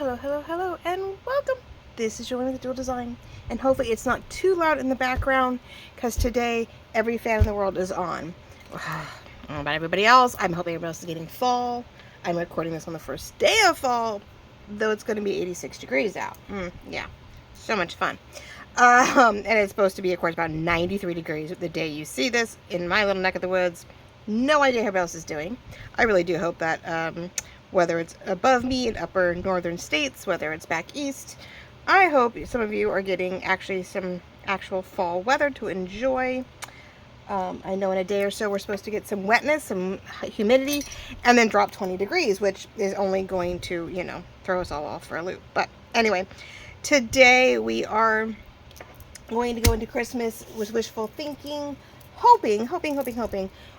Hello, and welcome. This is Joanna with Dual Design, and hopefully it's not too loud in the background, because today every fan in the world is on. I don't know about everybody else. I'm hoping everybody else is getting fall. I'm recording this on the first day of fall, though it's going to be 86 degrees out. Yeah, so much fun. And it's supposed to be, of course, about 93 degrees the day you see this in my little neck of the woods. No idea how everybody else is doing. I really do hope that whether it's above me in upper northern states, whether it's back east, I hope some of you are getting actually some actual fall weather to enjoy. I know in a day or so we're supposed to get some wetness, some humidity, and then drop 20 degrees, which is only going to, you know, throw us all off for a loop. But anyway, today we are going to go into Christmas with wishful thinking, hoping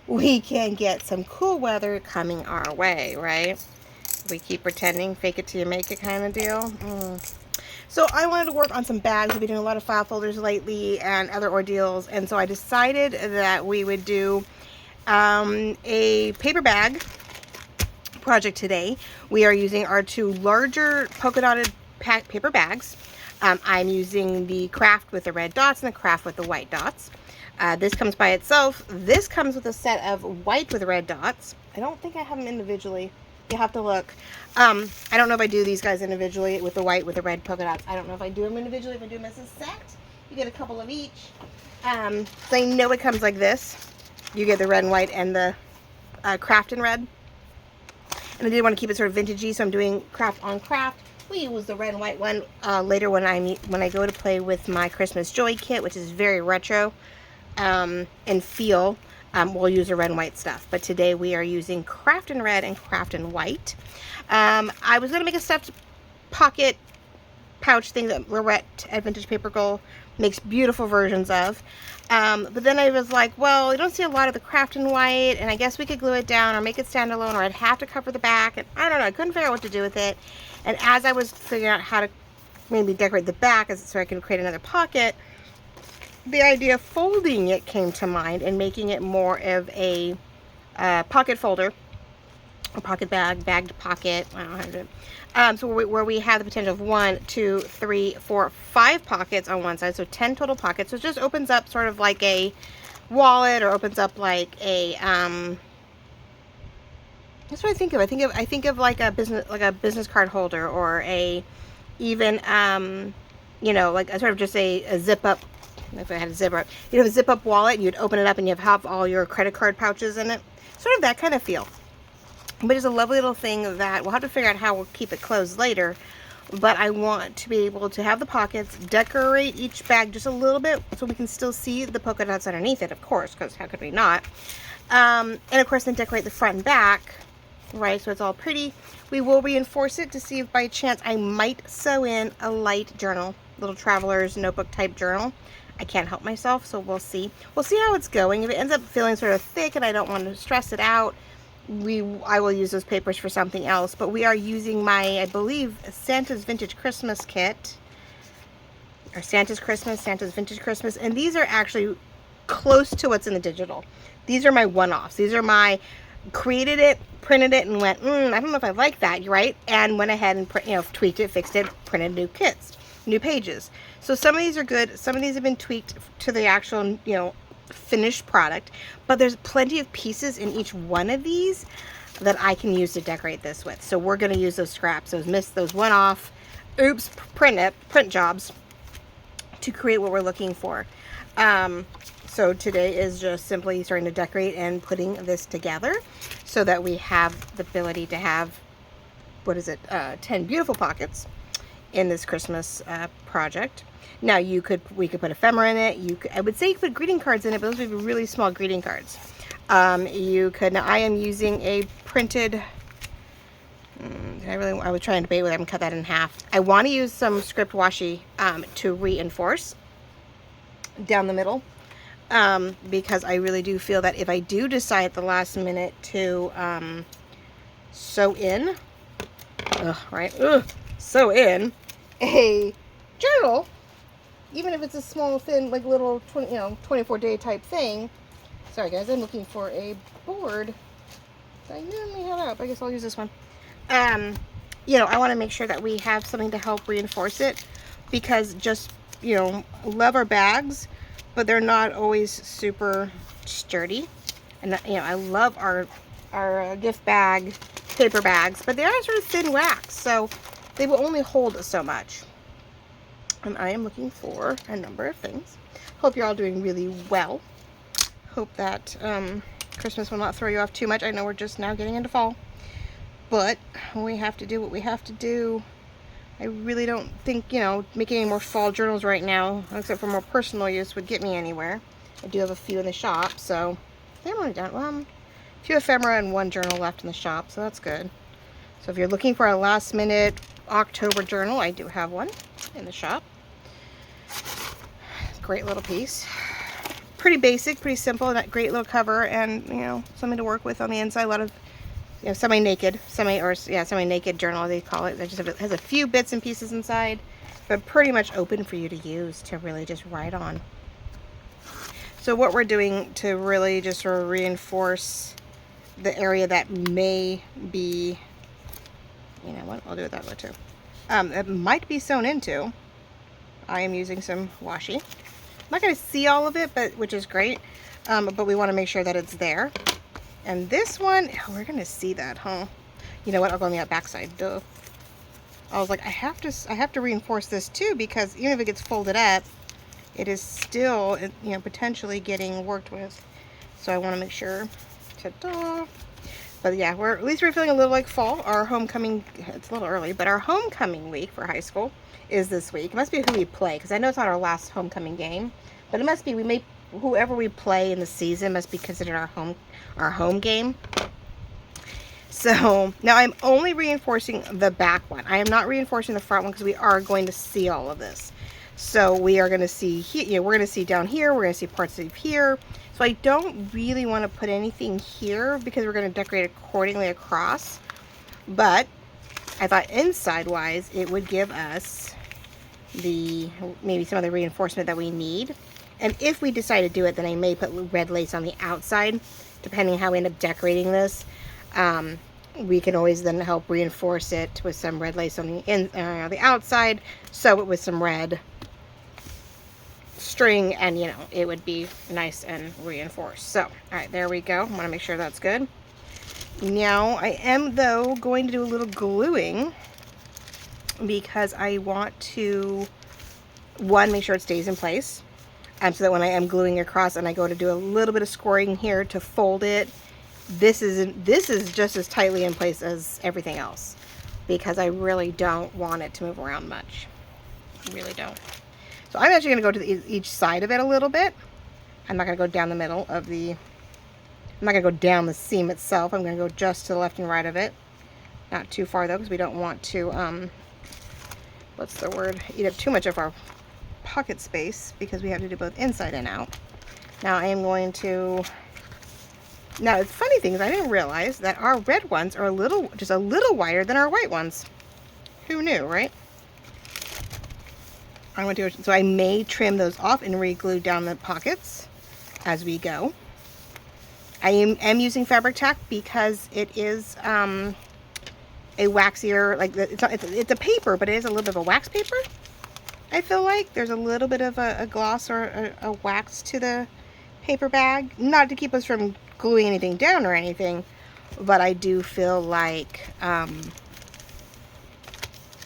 we can get some cool weather coming our way, right? We keep pretending, fake it till you make it kind of deal. So I wanted to work on some bags. We've been doing a lot of file folders lately and other ordeals, and so I decided that we would do a paper bag project today. We are using our two larger polka dotted paper bags. I'm using the Kraft with the red dots and the Kraft with the white dots. This comes by itself. This comes with a set of white with red dots. I don't think I have them individually. You have to look. I don't know if I do these guys individually with the white with the red polka dots. I don't know if I do them individually. If I do them as a set, you get a couple of each. So I know it comes like this. You get the red and white and the Kraft and red. And I did want to keep it sort of vintagey, so I'm doing Kraft on Kraft. We use the red and white one later when I go to play with my Christmas Joy kit, which is very retro and feel. We'll use the red and white stuff, but today we are using Kraft and red and Kraft and white. I was gonna make a stuffed pocket pouch thing that Lorette at Vintage Paper Girl makes beautiful versions of, but then I was like, well, I don't see a lot of the Kraft and white, and I guess we could glue it down or make it standalone, or I'd have to cover the back, and I don't know, I couldn't figure out what to do with it. And as I was figuring out how to maybe decorate the back so I can create another pocket, the idea of folding it came to mind and making it more of a pocket folder, a pocket bag, bagged pocket. I don't know how to do it. So where we have the potential of 1, 2, 3, 4, 5 pockets on one side, so 10 total pockets. So it just opens up sort of like a wallet, or opens up like a that's what I think of. I think of like a business card holder, or a even you know, like a sort of just a zip up. If I had a zipper up, you'd have a zip up wallet, and you'd open it up and you'd have all your credit card pouches in it. Sort of that kind of feel. But it's a lovely little thing that we'll have to figure out how we'll keep it closed later. But I want to be able to have the pockets, decorate each bag just a little bit so we can still see the polka dots underneath it, of course, because how could we not? And of course then decorate the front and back, right, so it's all pretty. We will reinforce it to see if by chance I might sew in a light journal, little traveler's notebook type journal. I can't help myself, so we'll see. We'll see how it's going. If it ends up feeling sort of thick and I don't want to stress it out, I will use those papers for something else. But we are using my, I believe, Santa's Vintage Christmas kit, or Santa's Vintage Christmas, and these are actually close to what's in the digital. These are my one-offs. These are my created it, printed it, and went, I don't know if I like that, right? And went ahead and tweaked it, fixed it, printed new kits, new pages. So some of these are good. Some of these have been tweaked to the actual, finished product. But there's plenty of pieces in each one of these that I can use to decorate this with. So we're going to use those scraps, those one-off, print jobs to create what we're looking for. So today is just simply starting to decorate and putting this together so that we have the ability to have, 10 beautiful pockets in this Christmas project. Now we could put ephemera in it. I would say you could put greeting cards in it, but those would be really small greeting cards. You could. Now I am using a printed. I was trying to debate whether I can cut that in half. I want to use some script washi to reinforce down the middle, because I really do feel that if I do decide at the last minute to sew in, sew in a journal, even if it's a small, thin, like little 24-day type thing. Sorry guys, I'm looking for a board. I normally have out, but I guess I'll use this one. you know, I want to make sure that we have something to help reinforce it, because just, you know, love our bags, but they're not always super sturdy. And you know, I love our gift bag paper bags, but they are sort of thin wax, so they will only hold so much. And I am looking for a number of things. Hope you're all doing really well. Hope that Christmas will not throw you off too much. I know we're just now getting into fall, but we have to do what we have to do. I really don't think, you know, making any more fall journals right now, except for more personal use, would get me anywhere. I do have a few in the shop, so they're only done. Well, a few ephemera and one journal left in the shop, so that's good. So if you're looking for a last minute October journal, I do have one in the shop. Great little piece. Pretty basic, pretty simple, and that great little cover, and you know, something to work with on the inside. A lot of, you know, semi-naked journal, they call it. It just has a few bits and pieces inside, but pretty much open for you to use, to really just write on. So what we're doing to really just sort of reinforce the area that may be, you know what, I'll do it that way too. It might be sewn into. I am using some washi. I'm not going to see all of it, but which is great, but we want to make sure that it's there. And this one, oh, we're going to see that, huh? You know what? I'll go on the back side. Duh. I was like, I have to reinforce this too, because even if it gets folded up, it is still, you know, potentially getting worked with. So I want to make sure. Ta-da! But yeah, at least we're feeling a little like fall. Our homecoming, it's a little early, but our homecoming week for high school is this week. It must be who we play, because I know it's not our last homecoming game, but it must be, whoever we play in the season must be considered our home game. So now I'm only reinforcing the back one. I am not reinforcing the front one, because we are going to see all of this. So we are going to see here, you know, we're going to see down here, we're going to see parts of here. So I don't really want to put anything here, because we're going to decorate accordingly across. But I thought inside wise, it would give us maybe some of the reinforcement that we need. And if we decide to do it, then I may put red lace on the outside, depending how we end up decorating this. We can always then help reinforce it with some red lace on the outside, sew it with some red string, and you know, it would be nice and reinforced. So, all right, there we go. I want to make sure that's good. Now, I am though going to do a little gluing, because I want to, one, make sure it stays in place, so that when I am gluing across and I go to do a little bit of scoring here to fold it, this is just as tightly in place as everything else, because I really don't want it to move around much. I really don't. So I'm actually going to go to each side of it a little bit. I'm not going to go down the middle of I'm not going to go down the seam itself. I'm going to go just to the left and right of it. Not too far though, because we don't want to, what's the word, eat up too much of our pocket space, because we have to do both inside and out. Now I am going to, now the funny thing is, I didn't realize that our red ones are just a little wider than our white ones. Who knew, right? So I may trim those off and re-glue down the pockets as we go. I am using fabric tack, because it is a waxier, like it's a paper, but it is a little bit of a wax paper. I feel like there's a little bit of a gloss or a wax to the paper bag, not to keep us from gluing anything down or anything, but I do feel like, and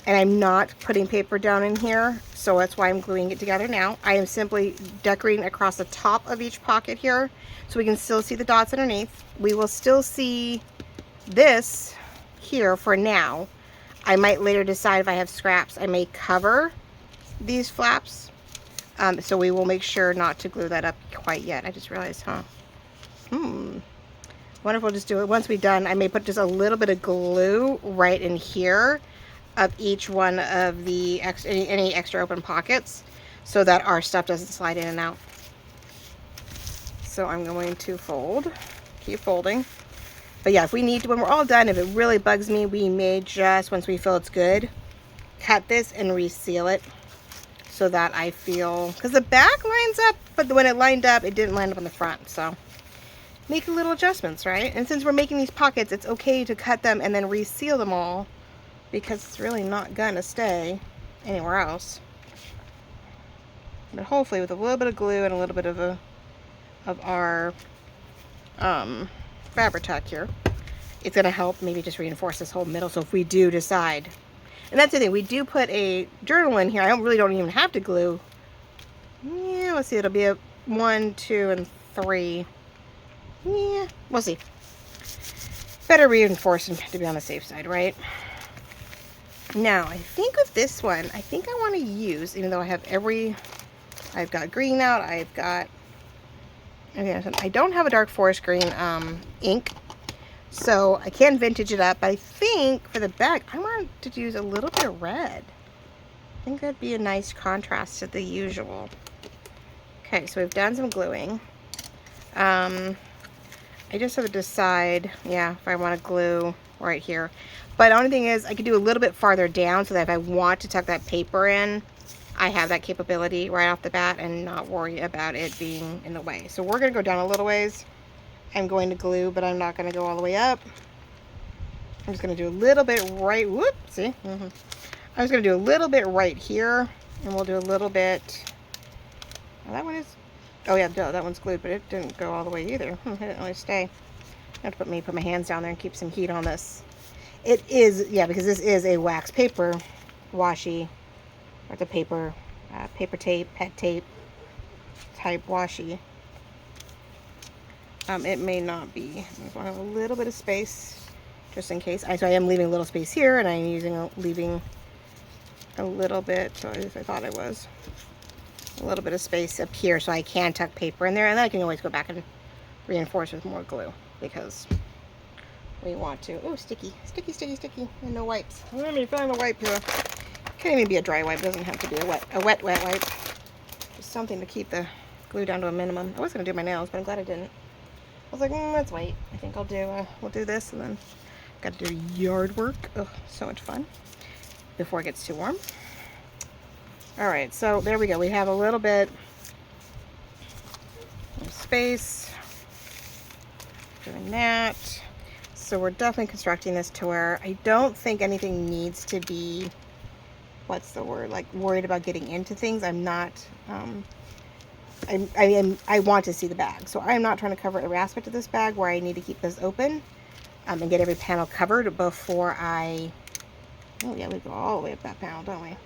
I'm not putting paper down in here, so that's why I'm gluing it together now. I am simply decorating across the top of each pocket here, so we can still see the dots underneath. We will still see this here for now. I might later decide, if I have scraps, I may cover these flaps. So we will make sure not to glue that up quite yet. I just realized, huh? Wonder if we'll just do it once we're done. I may put just a little bit of glue right in here of each one of the any extra open pockets, so that our stuff doesn't slide in and out. So I'm going to keep folding. But yeah, if we need to, when we're all done, if it really bugs me, we may just, once we feel it's good, cut this and reseal it, so that I feel, because the back lines up, but when it lined up, it didn't line up on the front. So make little adjustments, right? And since we're making these pockets, it's okay to cut them and then reseal them all because it's really not gonna stay anywhere else. But hopefully with a little bit of glue and a little bit of our fabric tack here, it's gonna help maybe just reinforce this whole middle. So if we do decide, and that's the thing, we do put a journal in here. I really don't even have to glue. Yeah, let's see, it'll be a 1, 2, and 3. Yeah, we'll see. Better reinforcing to be on the safe side, right? Now, I think with this one, I think I want to use, even though I have I've got green out, I've got, okay, I don't have a dark forest green ink, so I can vintage it up. But I think for the back, I want to use a little bit of red. I think that'd be a nice contrast to the usual. Okay, so we've done some gluing. I just have to decide, yeah, if I want to glue right here. But the only thing is, I could do a little bit farther down so that if I want to tuck that paper in, I have that capability right off the bat and not worry about it being in the way. So we're going to go down a little ways. I'm going to glue, but I'm not going to go all the way up. I'm just going to do a little bit right, whoop, see? I'm just going to do a little bit right here, and we'll do a little bit, well, that one is, oh yeah, that one's glued, but it didn't go all the way either. It didn't really stay. I have to put my hands down there and keep some heat on this. It is, yeah, because this is a wax paper washi, or the paper, paper tape, pet tape type washi. It may not be. I want to have a little bit of space just in case. So I am leaving a little space here, and I'm leaving a little bit, so at least I thought I was, a little bit of space up here so I can tuck paper in there, and then I can always go back and reinforce with more glue because we want to. Oh, sticky, sticky, sticky, sticky, and no wipes. Let me find a wipe here. Can't even be a dry wipe. It doesn't have to be a wet wipe. Just something to keep the glue down to a minimum. I was gonna do my nails, but I'm glad I didn't. I was like, let's wait. I think I'll do. We'll do this, and then got to do yard work. Oh, so much fun! Before it gets too warm. All right, so there we go. We have a little bit of space. Doing that. So we're definitely constructing this to where I don't think anything needs to be, what's the word, like worried about getting into things. I'm not, I want to see the bag. So I'm not trying to cover every aspect of this bag where I need to keep this open and get every panel covered before I, oh yeah, we go all the way up that panel, don't we?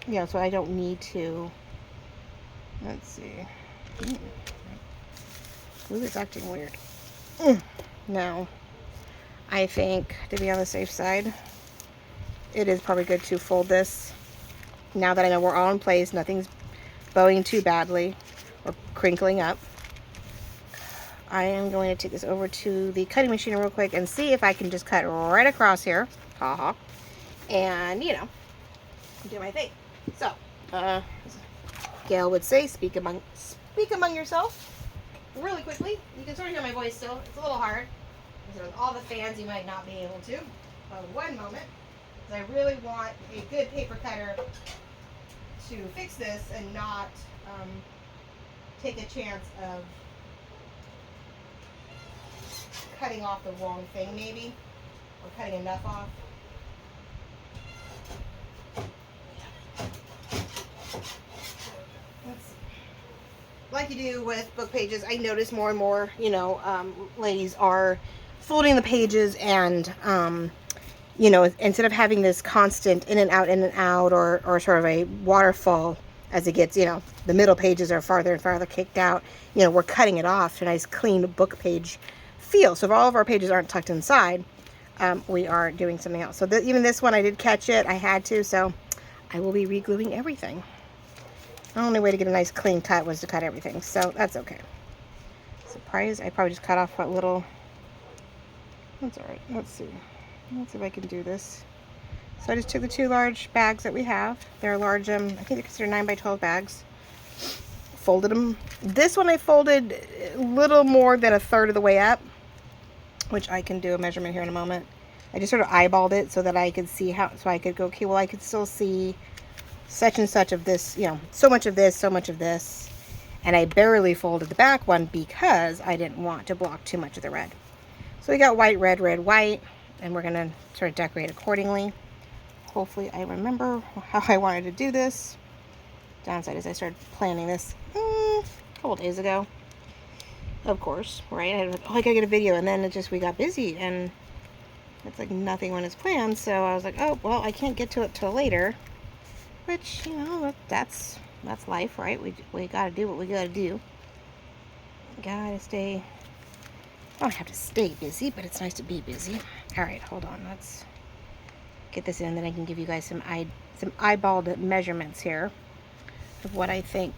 Yeah, so I don't need to, let's see. Glue is acting weird. Now, I think to be on the safe side, it is probably good to fold this. Now that I know we're all in place, nothing's bowing too badly or crinkling up. I am going to take this over to the cutting machine real quick and see if I can just cut right across here. Ha-ha. And, you know, do my thing. So, Gail would say, speak among yourself. Really quickly, you can sort of hear my voice still. It's a little hard. Because with all the fans, you might not be able to. But one moment, because I really want a good paper cutter to fix this and not take a chance of cutting off the wrong thing, maybe, or cutting enough off. Like you do with book pages, I notice more and more, you know, ladies are folding the pages and, you know, instead of having this constant in and out, or sort of a waterfall as it gets, you know, the middle pages are farther and farther kicked out, you know, we're cutting it off to a nice clean book page feel. So if all of our pages aren't tucked inside, we are doing something else. So even this one, I did catch it. I had to, so I will be re-gluing everything. The only way to get a nice clean cut was to cut everything, so that's okay. Surprise, I probably just cut off what little, that's all right. Let's see if I can do this. So I just took the 2 large bags that we have. They're large, I think they're considered 9 by 12 bags. Folded them. This one I folded a little more than a third of the way up, which I can do a measurement here in a moment. I just sort of eyeballed it so that I could see how, so I could go, okay, well, I could still see such and such of this, you know, so much of this, so much of this. And I barely folded the back one because I didn't want to block too much of the red. So we got white, red, red, white. and we're gonna sort of decorate accordingly. Hopefully I remember how I wanted to do this. Downside is I started planning this a couple days ago. Of course, right? I gotta get a video, and then we got busy, and it's like nothing went as planned. So I was like, oh well, I can't get to it till later. Which, you know, that's life, right? We gotta do what we gotta do. Gotta stay. I don't have to stay busy, but it's nice to be busy. All right, hold on. Let's get this in, then I can give you guys some eyeballed measurements here of what I think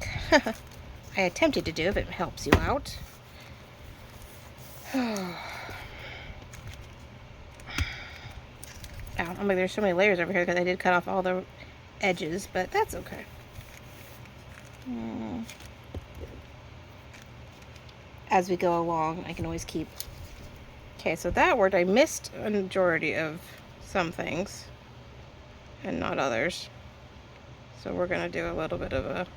I attempted to do, if it helps you out. Oh, I'm like, there's so many layers over here because I did cut off all the edges, but that's okay. As we go along, I can always keep. Okay, so that worked. I missed a majority of some things and not others. So we're gonna do a little bit of a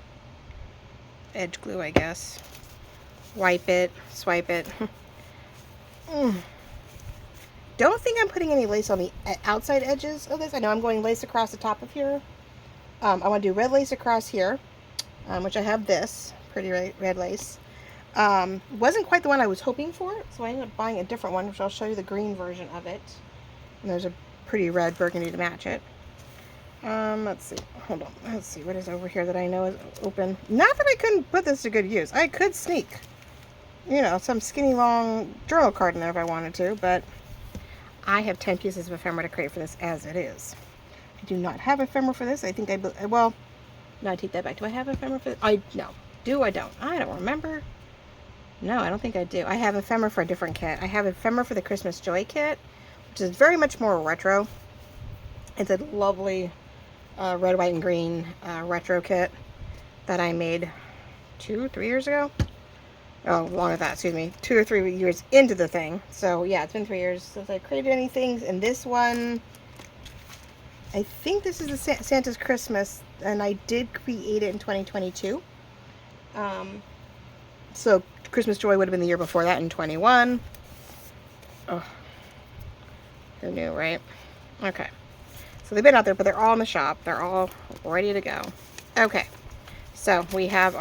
edge glue, I guess. Wipe it, swipe it. Don't think I'm putting any lace on the outside edges of this. I know I'm going lace across the top of here. I want to do red lace across here, which I have this pretty red lace. Wasn't quite the one I was hoping for, so I ended up buying a different one, which I'll show you the green version of it. And there's a pretty red burgundy to match it. Let's see. Hold on. Let's see what is over here that I know is open. Not that I couldn't put this to good use. I could sneak, you know, some skinny long journal card in there if I wanted to, but I have 10 pieces of ephemera to create for this as it is. I do not have ephemera for this. I think well, no, I take that back. Do I have ephemera for this? No. Do I don't? I don't remember. No, I don't think I do. I have ephemera for a different kit. I have ephemera for the Christmas Joy kit, which is very much more retro. It's a lovely red, white, and green retro kit that I made 2-3 years ago. Oh, longer than that, excuse me. 2 or 3 years into the thing. So yeah, it's been 3 years since I created anything. And this one, I think this is the Santa's Christmas, and I did create it in 2022. So Christmas Joy would have been the year before that in 21. Oh, who knew, right? Okay. So they've been out there, but they're all in the shop. They're all ready to go. Okay. So we have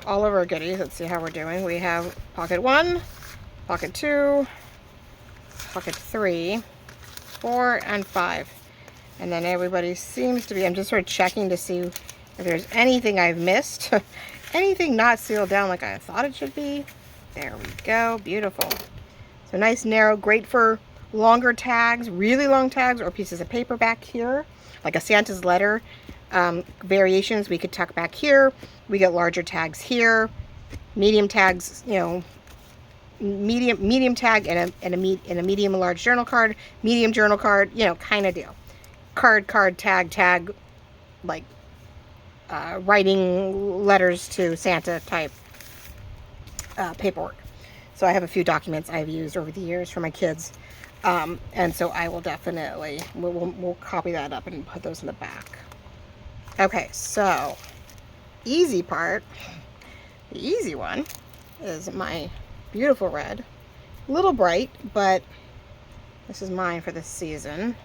all of our goodies. Let's see how we're doing. We have pocket 1, pocket 2, pocket 3, 4, and 5. And then everybody seems to be, I'm just sort of checking to see if there's anything I've missed. Anything not sealed down like I thought it should be. There we go. Beautiful. So nice, narrow, great for longer tags, really long tags, or pieces of paper back here. Like a Santa's letter variations, we could tuck back here. We get larger tags here. Medium tags, you know, medium tag and a medium and large journal card. Medium journal card, you know, kind of deal. Card, tag, like writing letters to Santa type paperwork. So I have a few documents I've used over the years for my kids, and so I will definitely we'll copy that up and put those in the back. Okay, so easy part. The easy one is my beautiful red. A little bright, but this is mine for this season.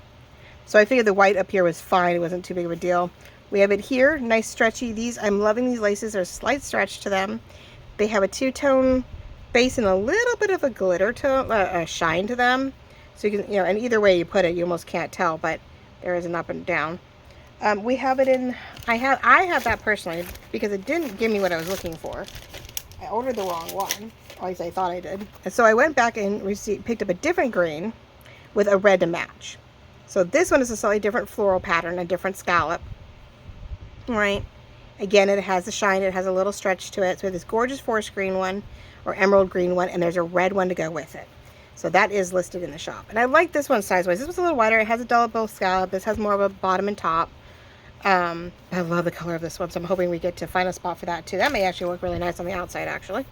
So I figured the white up here was fine. It wasn't too big of a deal. We have it here, nice stretchy. These, I'm loving these laces. There's a slight stretch to them. They have a two-tone base and a little bit of a glitter tone, a shine to them. So you can, you know, and either way you put it, you almost can't tell, but there is an up and down. We have it in, I have that personally because it didn't give me what I was looking for. I ordered the wrong one, or at least I thought I did. And so I went back and picked up a different green with a red to match. So this one is a slightly different floral pattern, a different scallop. Right, again, it has the shine, it has a little stretch to it. So this gorgeous forest green one or emerald green one, and there's a red one to go with it. So that is listed in the shop, and I like this one size wise. This was a little wider. It has a double scallop. This has more of a bottom and top. I love the color of this one, so I'm hoping we get to find a spot for that too. That may actually look really nice on the outside, actually.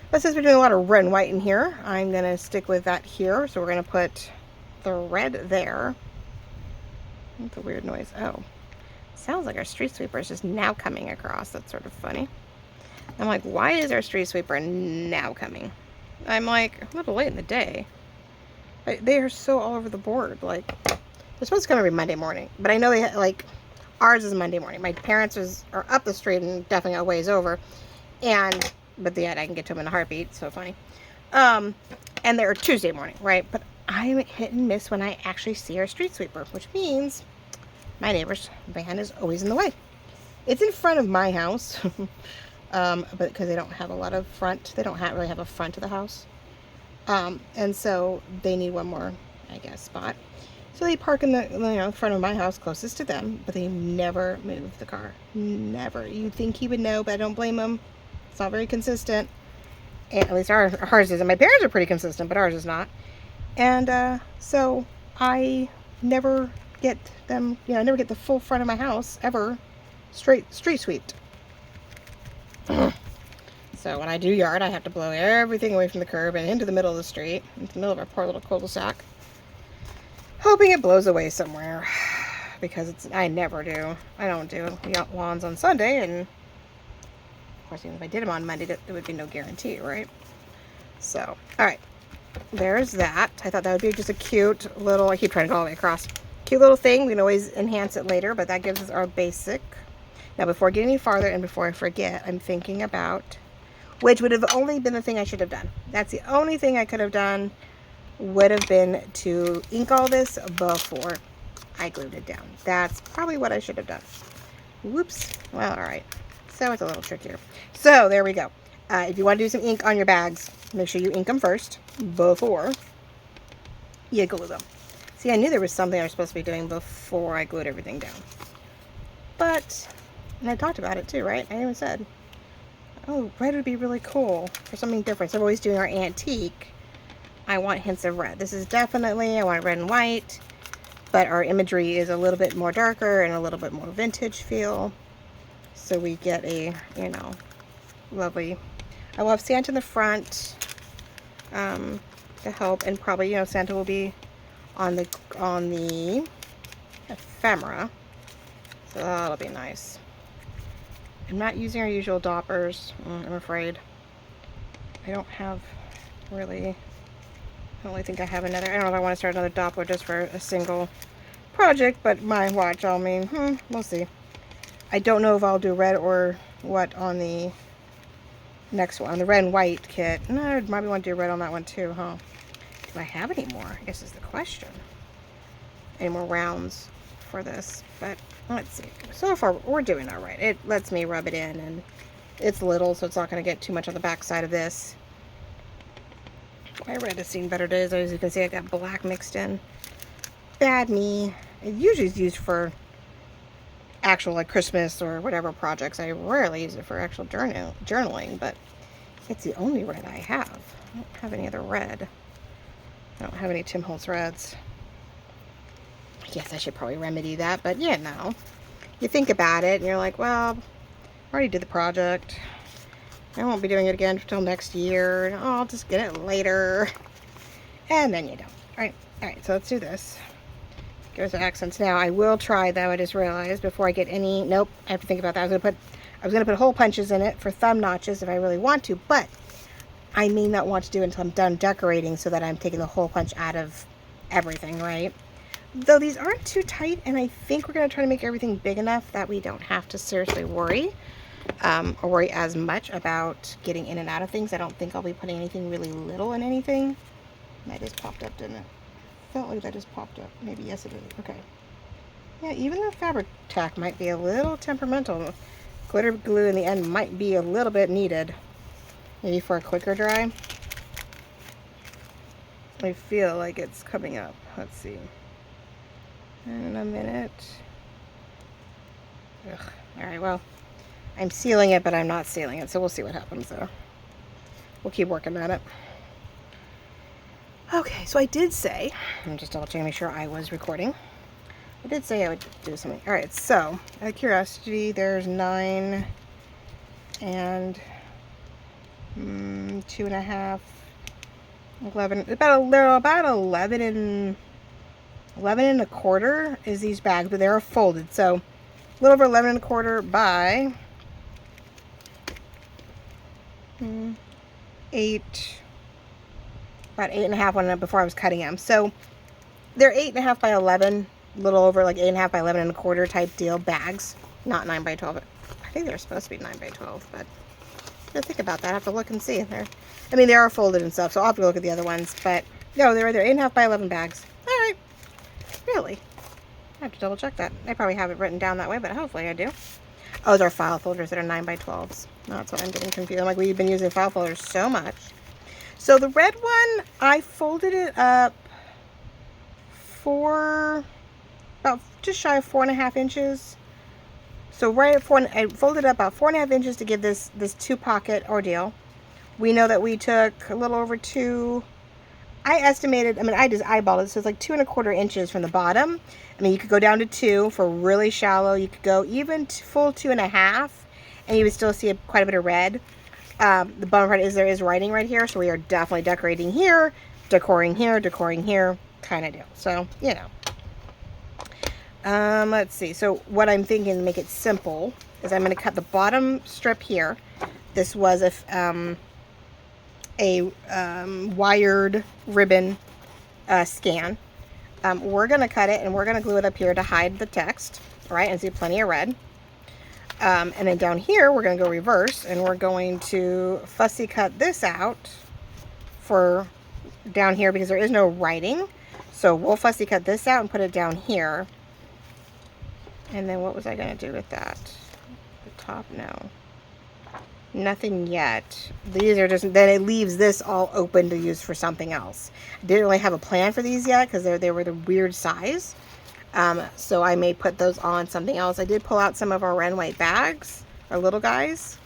But since we're doing a lot of red and white in here, I'm gonna stick with that here. So we're gonna put the red there. What's the weird noise? Oh. Sounds like our street sweeper is just now coming across. That's sort of funny. I'm like, why is our street sweeper now coming? I'm like, a little late in the day. They are so all over the board. Like, they're supposed to come every Monday morning, but I know they like ours is Monday morning. My parents are up the street and definitely a ways over, but yet I can get to them in a heartbeat. So funny. And they're Tuesday morning, right? But I'm hit and miss when I actually see our street sweeper, which means my neighbor's van is always in the way. It's in front of my house, but because they don't have a lot of front, they don't really have a front of the house. And so they need one more, I guess, spot. So they park in the front of my house closest to them, but they never move the car. Never. You'd think he would know, but I don't blame him. It's not very consistent. And at least ours isn't. My parents are pretty consistent, but ours is not. And so I never get them, I never get the full front of my house ever street sweeped. So when I do yard, I have to blow everything away from the curb and into the middle of the street, into the middle of our poor little cul-de-sac, hoping it blows away somewhere, because I never do. I don't do lawns on Sunday, and of course, even if I did them on Monday, there would be no guarantee, right? So, all right, there's that. I thought that would be just a cute little, I keep trying to go all the way across, cute little thing. We can always enhance it later, but that gives us our basic. Now, before I get any farther and before I forget, I'm thinking about, which would have only been the thing I should have done. That's the only thing I could have done, would have been to ink all this before I glued it down. That's probably what I should have done. Whoops. Well, all right. So it's a little trickier. So there we go. If you want to do some ink on your bags, make sure you ink them first before you glue them. See, I knew there was something I was supposed to be doing before I glued everything down. But, and I talked about it too, right? I even said, oh, red would be really cool for something different. So we're always doing our antique. I want hints of red. This is definitely, I want red and white, but our imagery is a little bit more darker and a little bit more vintage feel. So we get a, lovely, I will have Santa in the front to help, and probably, Santa will be on the ephemera. So that'll be nice. I'm not using our usual doppers, I'm afraid. I don't have really, I don't really think I have another. I don't know if I want to start another doppler just for a single project, but my watch, we'll see. I don't know if I'll do red or what on the next one, on the red and white kit. No, I might want to do red on that one too, huh? Do I have any more? I guess is the question. Any more rounds for this? But let's see. So far, we're doing all right. It lets me rub it in, and it's little, so it's not going to get too much on the back side of this. My red has seen better days. As you can see, I got black mixed in. Bad me. It usually is used for actual, like, Christmas or whatever projects. I rarely use it for actual journaling, but it's the only red I have. I don't have any other red. I don't have any Tim Holtz reds. I guess I should probably remedy that, but you think about it and you're like, well, I already did the project. I won't be doing it again until next year. Oh, I'll just get it later. And then you don't. All right, so let's do this. Goes to accents now. I will try, though, I just realized before I get any, nope, I have to think about that. I was gonna put hole punches in it for thumb notches if I really want to, but I may not want to do it until I'm done decorating, so that I'm taking the hole punch out of everything, right? Though these aren't too tight, and I think we're going to try to make everything big enough that we don't have to seriously worry, or worry as much about getting in and out of things. I don't think I'll be putting anything really little in anything. That just popped up, didn't it? Felt like that just popped up. Maybe, yes it is. Okay. Yeah, even the fabric tack might be a little temperamental. Glitter glue in the end might be a little bit needed. Maybe for a quicker dry. I feel like it's coming up. Let's see. In a minute. Ugh. Alright, well, I'm sealing it, but I'm not sealing it, so we'll see what happens, though. We'll keep working at it. Okay, so I did say, I'm just double checking to make sure I was recording. I did say I would do something. Alright, so, out of curiosity, there's 9 and 2.5, 11, they're about 11 and 11.25 is these bags, but they're folded, so a little over 11.25 by 8 about 8.5 one before I was cutting them. So they're 8.5 by 11, a little over like 8.5 by 11 1/4 type deal bags, not 9 by 12. I think they're supposed to be 9 by 12, but I think about that. I have to look and see. I mean, they are folded and stuff, so I'll have to look at the other ones. But no, they're 8.5 by 11 bags. All right, really. I have to double check that. I probably have it written down that way, but hopefully I do. Oh, those are file folders that are 9 by 12s. That's what I'm getting confused. I'm like, we've been using file folders so much. So the red one, I folded it up about just shy of 4.5 inches. So right at 4, I folded up about 4.5 inches to give this 2-pocket ordeal. We know that we took a little over 2. I estimated, I mean, I just eyeballed it, so it's like 2.25 inches from the bottom. I mean, you could go down to 2 for really shallow. You could go even full 2.5, and you would still see quite a bit of red. The bummer part is there is writing right here, so we are definitely decorating here, decoring here, kind of deal. So, you know. Let's see. So what I'm thinking to make it simple is I'm going to cut the bottom strip here. This was a wired ribbon scan. We're going to cut it and we're going to glue it up here to hide the text, right? And see plenty of red. And then down here, we're going to go reverse and we're going to fussy cut this out for down here because there is no writing. So we'll fussy cut this out and put it down here. And then what was I going to do with that? The top, no. Nothing yet. These are just, then it leaves this all open to use for something else. I didn't really have a plan for these yet because they were the weird size. So I may put those on something else. I did pull out some of our red and white bags, our little guys,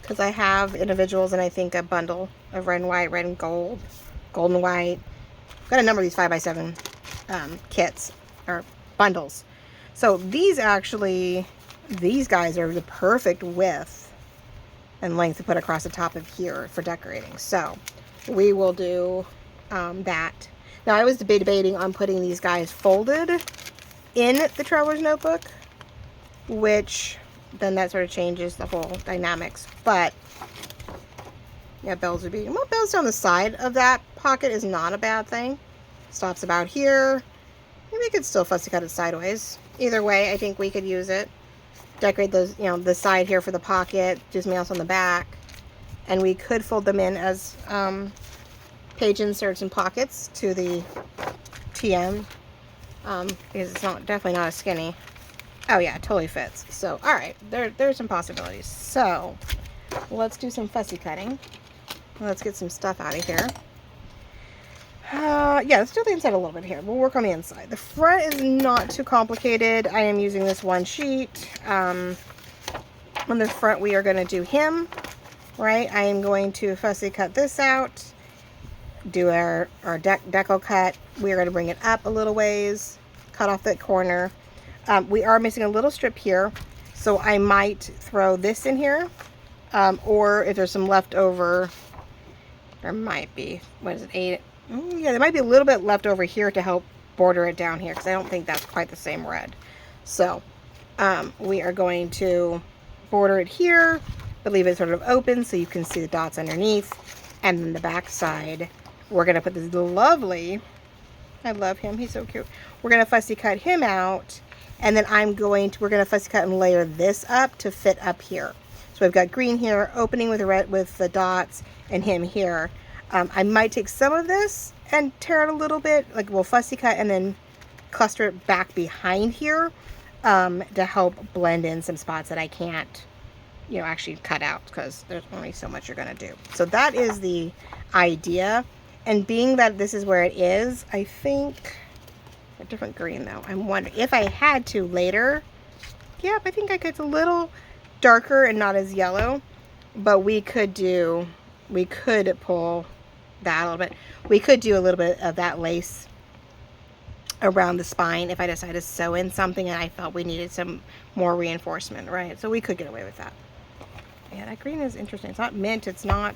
because I have individuals and I think a bundle of red and white, red and gold, gold and white. I've got a number of these 5x7 kits or bundles. So these actually, these guys are the perfect width and length to put across the top of here for decorating. So we will do that. Now I was debating on putting these guys folded in the Traveler's Notebook, which then that sort of changes the whole dynamics. But yeah, bells would be, well, bells down the side of that pocket is not a bad thing. Stops about here. Maybe we could still fussy cut it sideways. Either way, I think we could use it. Decorate those, you know, the side here for the pocket, do something else on the back. And we could fold them in as page inserts and pockets to the TM. Because it's not, definitely not a skinny. Oh yeah, it totally fits. So, alright, there's some possibilities. So, let's do some fussy cutting. Let's get some stuff out of here. Yeah, let's do the inside a little bit here. We'll work on the inside. The front is not too complicated. I am using this one sheet. On the front, we are going to do him, right? I am going to fussy cut this out, do our deco cut. We are going to bring it up a little ways, cut off that corner. We are missing a little strip here, so I might throw this in here, or if there's some leftover, there might be, what is it, 8? Yeah, there might be a little bit left over here to help border it down here because I don't think that's quite the same red. So we are going to border it here, but leave it sort of open so you can see the dots underneath. And then the back side, we're going to put this lovely, I love him, he's so cute. We're going to fussy cut him out, and then we're going to fussy cut and layer this up to fit up here. So we've got green here, opening with the red with the dots, and him here. I might take some of this and tear it a little bit, like we'll fussy cut and then cluster it back behind here to help blend in some spots that I can't, you know, actually cut out because there's only so much you're going to do. So that is the idea. And being that this is where it is, I think a different green though. I'm wondering if I had to later. Yep, I think I could. It's a little darker and not as yellow, but we could pull that a little bit. We could do a little bit of that lace around the spine if I decided to sew in something and I felt we needed some more reinforcement, right? So we could get away with that. Yeah, that green is interesting. It's not mint, it's not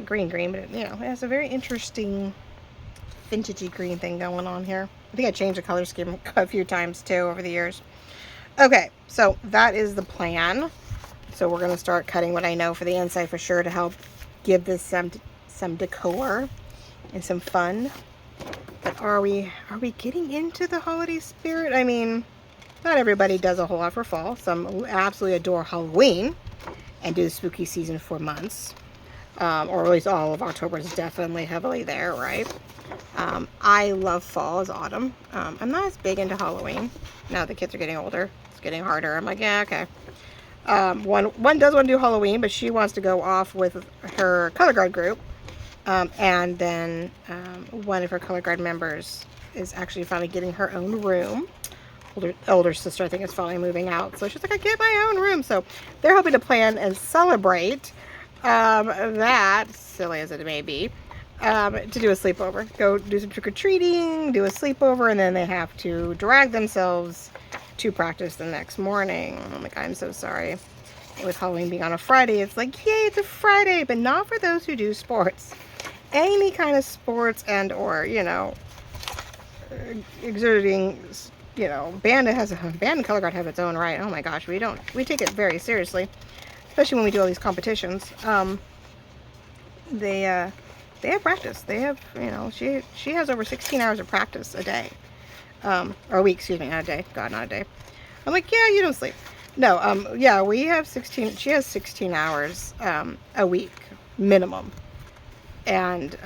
green, but it, you know, it has a very interesting vintagey green thing going on here. I think I changed the color scheme a few times too over the years. Okay, so that is the plan. So we're going to start cutting what I know for the inside for sure to help give this some decor and some fun. But are we getting into the holiday spirit? I mean, not everybody does a whole lot for fall. Some absolutely adore Halloween and do the spooky season for months. Or at least all of October is definitely heavily there, right? I love fall as autumn. I'm not as big into Halloween. Now the kids are getting older. It's getting harder. I'm like, yeah, okay. One does want to do Halloween, but she wants to go off with her color guard group. And then one of her color guard members is actually finally getting her own room. Older sister, I think, is finally moving out. So she's like, I get my own room. So they're hoping to plan and celebrate that, silly as it may be, to do a sleepover. Go do some trick-or-treating, do a sleepover, and then they have to drag themselves to practice the next morning. I'm like, I'm so sorry. With Halloween being on a Friday, it's like, yay, it's a Friday, but not for those who do sports. Any kind of sports and or, you know, exerting, you know, band and color guard have its own right. Oh my gosh, we take it very seriously, especially when we do all these competitions. They have practice. They have, you know, she has over 16 hours of practice a day, or a week, excuse me, not a day. God, not a day. I'm like, yeah, you don't sleep. No, yeah, we have 16. She has 16 hours a week minimum. And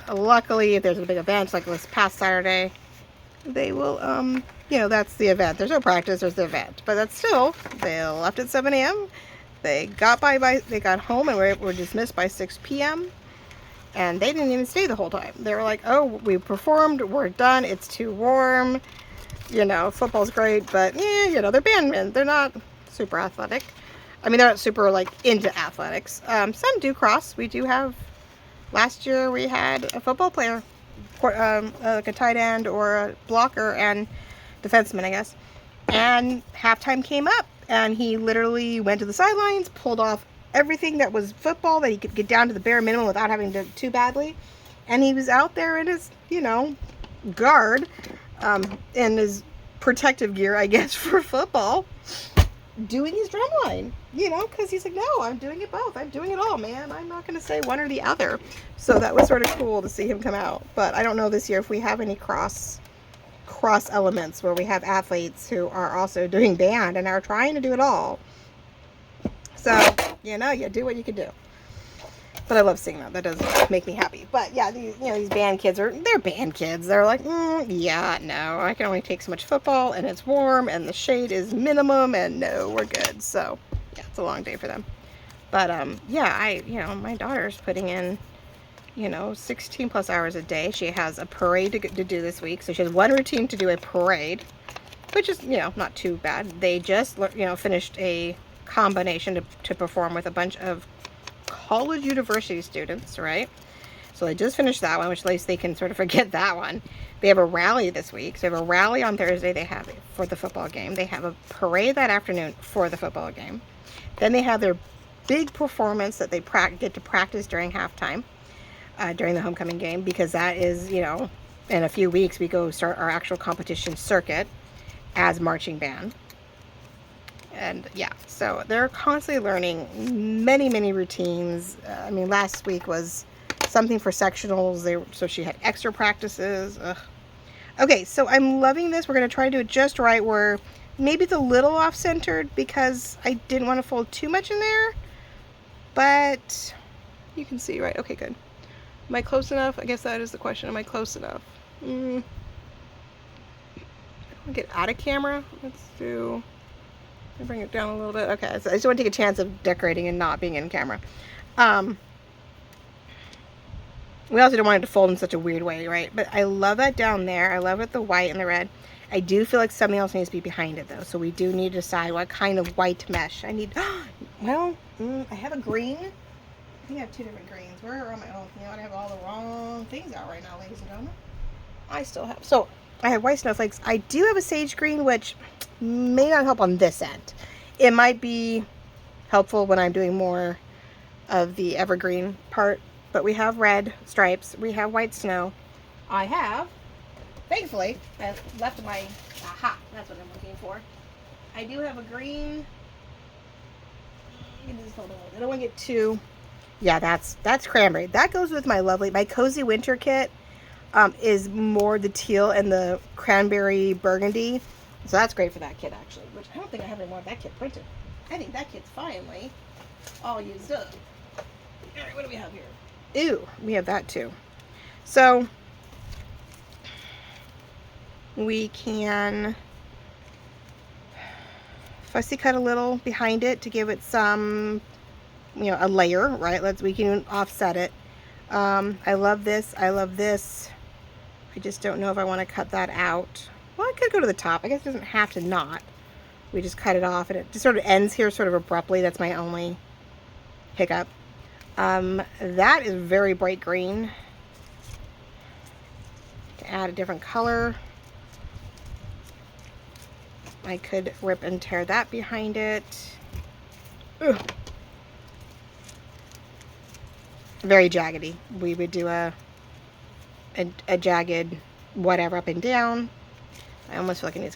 luckily, if there's a big event like this past Saturday, they will, you know, that's the event. There's no practice, there's the event. But that's still, they left at 7 a.m. They got they got home and were dismissed by 6 p.m. And they didn't even stay the whole time. They were like, oh, we performed, we're done, it's too warm. You know, football's great, but yeah, you know, they're bandmen. They're not super athletic. I mean, they're not super, like, into athletics. Some do cross. We do have, last year we had a football player, like a tight end or a blocker and defenseman, I guess. And halftime came up, and he literally went to the sidelines, pulled off everything that was football that he could get down to the bare minimum without having to too badly. And he was out there in his, you know, guard, in his protective gear, I guess, for football, doing his drum line, you know, because he's like, no, I'm doing it both. I'm doing it all, man. I'm not going to say one or the other. So that was sort of cool to see him come out. But I don't know this year if we have any cross elements where we have athletes who are also doing band and are trying to do it all. So, you know, you do what you can do. But I love seeing that. That does make me happy. But yeah, these band kids they're band kids. They're like, yeah, no, I can only take so much football, and it's warm, and the shade is minimum, and no, we're good. So yeah, it's a long day for them. But yeah, my daughter's putting in, 16 plus hours a day. She has a parade to do this week, so she has one routine to do a parade, which is, not too bad. They just, finished a combination to perform with a bunch of college university students, right? So they just finished that one, which at least they can sort of forget that one. They have a rally this week. So they have a rally on Thursday. They have it for the football game. They have a parade that afternoon for the football game. Then they have their big performance that they get to practice during halftime, during the homecoming game, because that is, in a few weeks we go start our actual competition circuit as marching band. And yeah, so they're constantly learning many, many routines. I mean, last week was something for sectionals. So she had extra practices. Ugh. Okay, so I'm loving this. We're going to try to do it just right, where maybe it's a little off-centered because I didn't want to fold too much in there. But you can see, right? Okay, good. Am I close enough? I guess that is the question. Am I close enough? I don't want to get out of camera. Let's do... bring it down a little bit. Okay, so I just want to take a chance of decorating and not being in camera. We also don't want it to fold in such a weird way, right? But I love that down there. I love it, the white and the red. I do feel like something else needs to be behind it, though. So we do need to decide what kind of white mesh I need. Well, I have a green. I think I have two different greens. Where are my own? I have all the wrong things out right now, ladies and gentlemen. I still have. So I have white snowflakes. I do have a sage green, which may not help on this end. It might be helpful when I'm doing more of the evergreen part, but we have red stripes, we have white snow. I have, thankfully, I left my, that's what I'm looking for. I do have a green. Hold on, I don't want to get too Yeah, that's cranberry. That goes with my cozy winter kit. Is more the teal and the cranberry burgundy. So that's great for that kit, actually. Which I don't think I have any more of that kit printed. I think that kit's finally all used up. All right, what do we have here? Ooh, we have that too. So we can fussy cut a little behind it to give it some, a layer, right? We can offset it. I love this. I love this. I just don't know if I want to cut that out. Well, I could go to the top. I guess it doesn't have to not. We just cut it off, and it just sort of ends here sort of abruptly. That's my only hiccup. That is very bright green. To add a different color, I could rip and tear that behind it. Ugh. Very jaggedy. We would do a jagged whatever up and down. I almost feel like it needs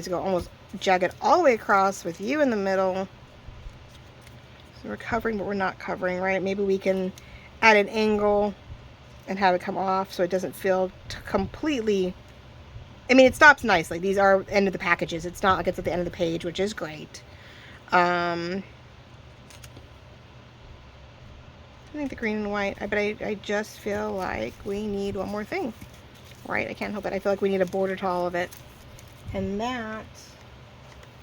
to go almost jagged all the way across with you in the middle. So we're covering, but we're not covering, right? Maybe we can add an angle and have it come off so it doesn't feel completely. I mean, it stops nicely. These are end of the packages. It's not like it's at the end of the page, which is great. I think the green and white, but I just feel like we need one more thing, right? I can't help it. I feel like we need a border to all of it. And that,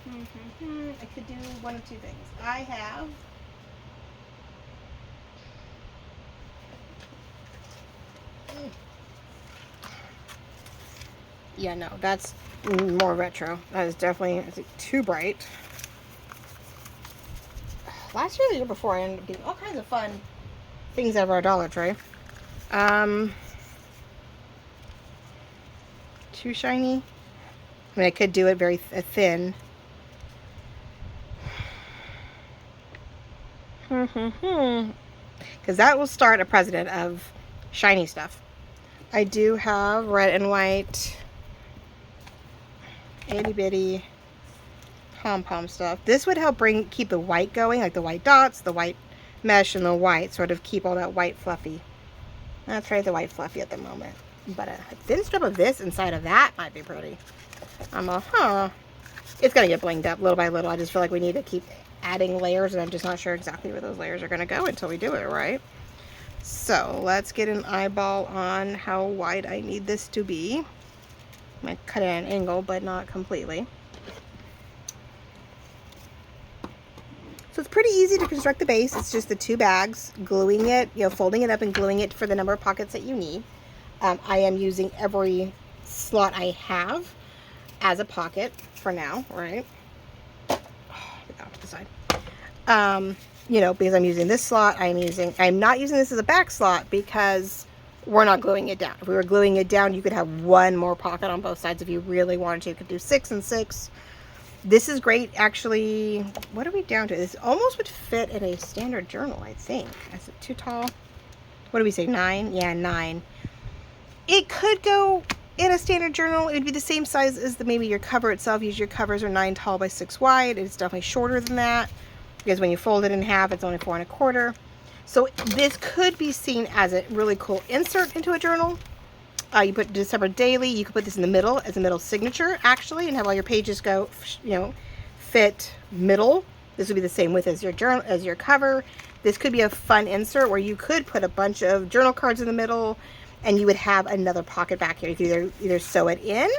I could do one of two things. I have yeah, no, that's more retro. That is definitely too bright. Last year, the year before, I ended up getting all kinds of fun things out of our Dollar Tree. Too shiny. I mean, I could do it very thin. Because that will start a precedent of shiny stuff. I do have red and white itty bitty pom-pom stuff. This would help keep the white going, like the white dots, the white mesh, and the white, sort of keep all that white fluffy. That's right, the white fluffy at the moment. But a thin strip of this inside of that might be pretty. It's gonna get blinged up little by little. I just feel like we need to keep adding layers, and I'm just not sure exactly where those layers are gonna go until we do it, right? So let's get an eyeball on how wide I need this to be. I'm gonna cut it at an angle, but not completely. So it's pretty easy to construct the base. It's just the two bags, gluing it, folding it up and gluing it for the number of pockets that you need. I am using every slot I have as a pocket for now, right? Get that off the side. Because I'm using this slot, I'm not using this as a back slot because we're not gluing it down. If we were gluing it down, you could have one more pocket on both sides if you really wanted to. You could do 6 and 6. This is great, actually. What are we down to? This almost would fit in a standard journal, I think. Is it too tall? What do we say, 9? Yeah, 9. It could go in a standard journal. It would be the same size as maybe your cover itself. Usually your covers are 9 tall by 6 wide. It's definitely shorter than that because when you fold it in half, it's only 4 1/4. So this could be seen as a really cool insert into a journal. You put December Daily. You could put this in the middle as a middle signature, actually, and have all your pages go, fit middle. This would be the same width as your journal, as your cover. This could be a fun insert where you could put a bunch of journal cards in the middle, and you would have another pocket back here. You could either sew it in,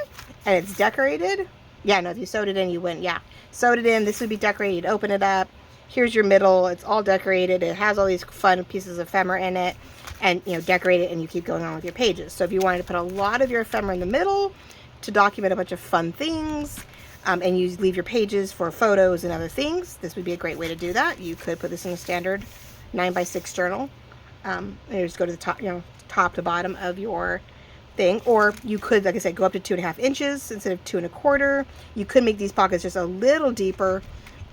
and it's decorated. Yeah, no, if you sewed it in, you wouldn't. Yeah, sewed it in. This would be decorated. You'd open it up. Here's your middle. It's all decorated. It has all these fun pieces of ephemera in it, and decorate it, and you keep going on with your pages. So if you wanted to put a lot of your ephemera in the middle to document a bunch of fun things, and you leave your pages for photos and other things, this would be a great way to do that. You could put this in a standard 9 by 6 journal, and you just go to the top, top to bottom of your thing, or you could, like I said, go up to 2.5 inches instead of 2 1/4. You could make these pockets just a little deeper,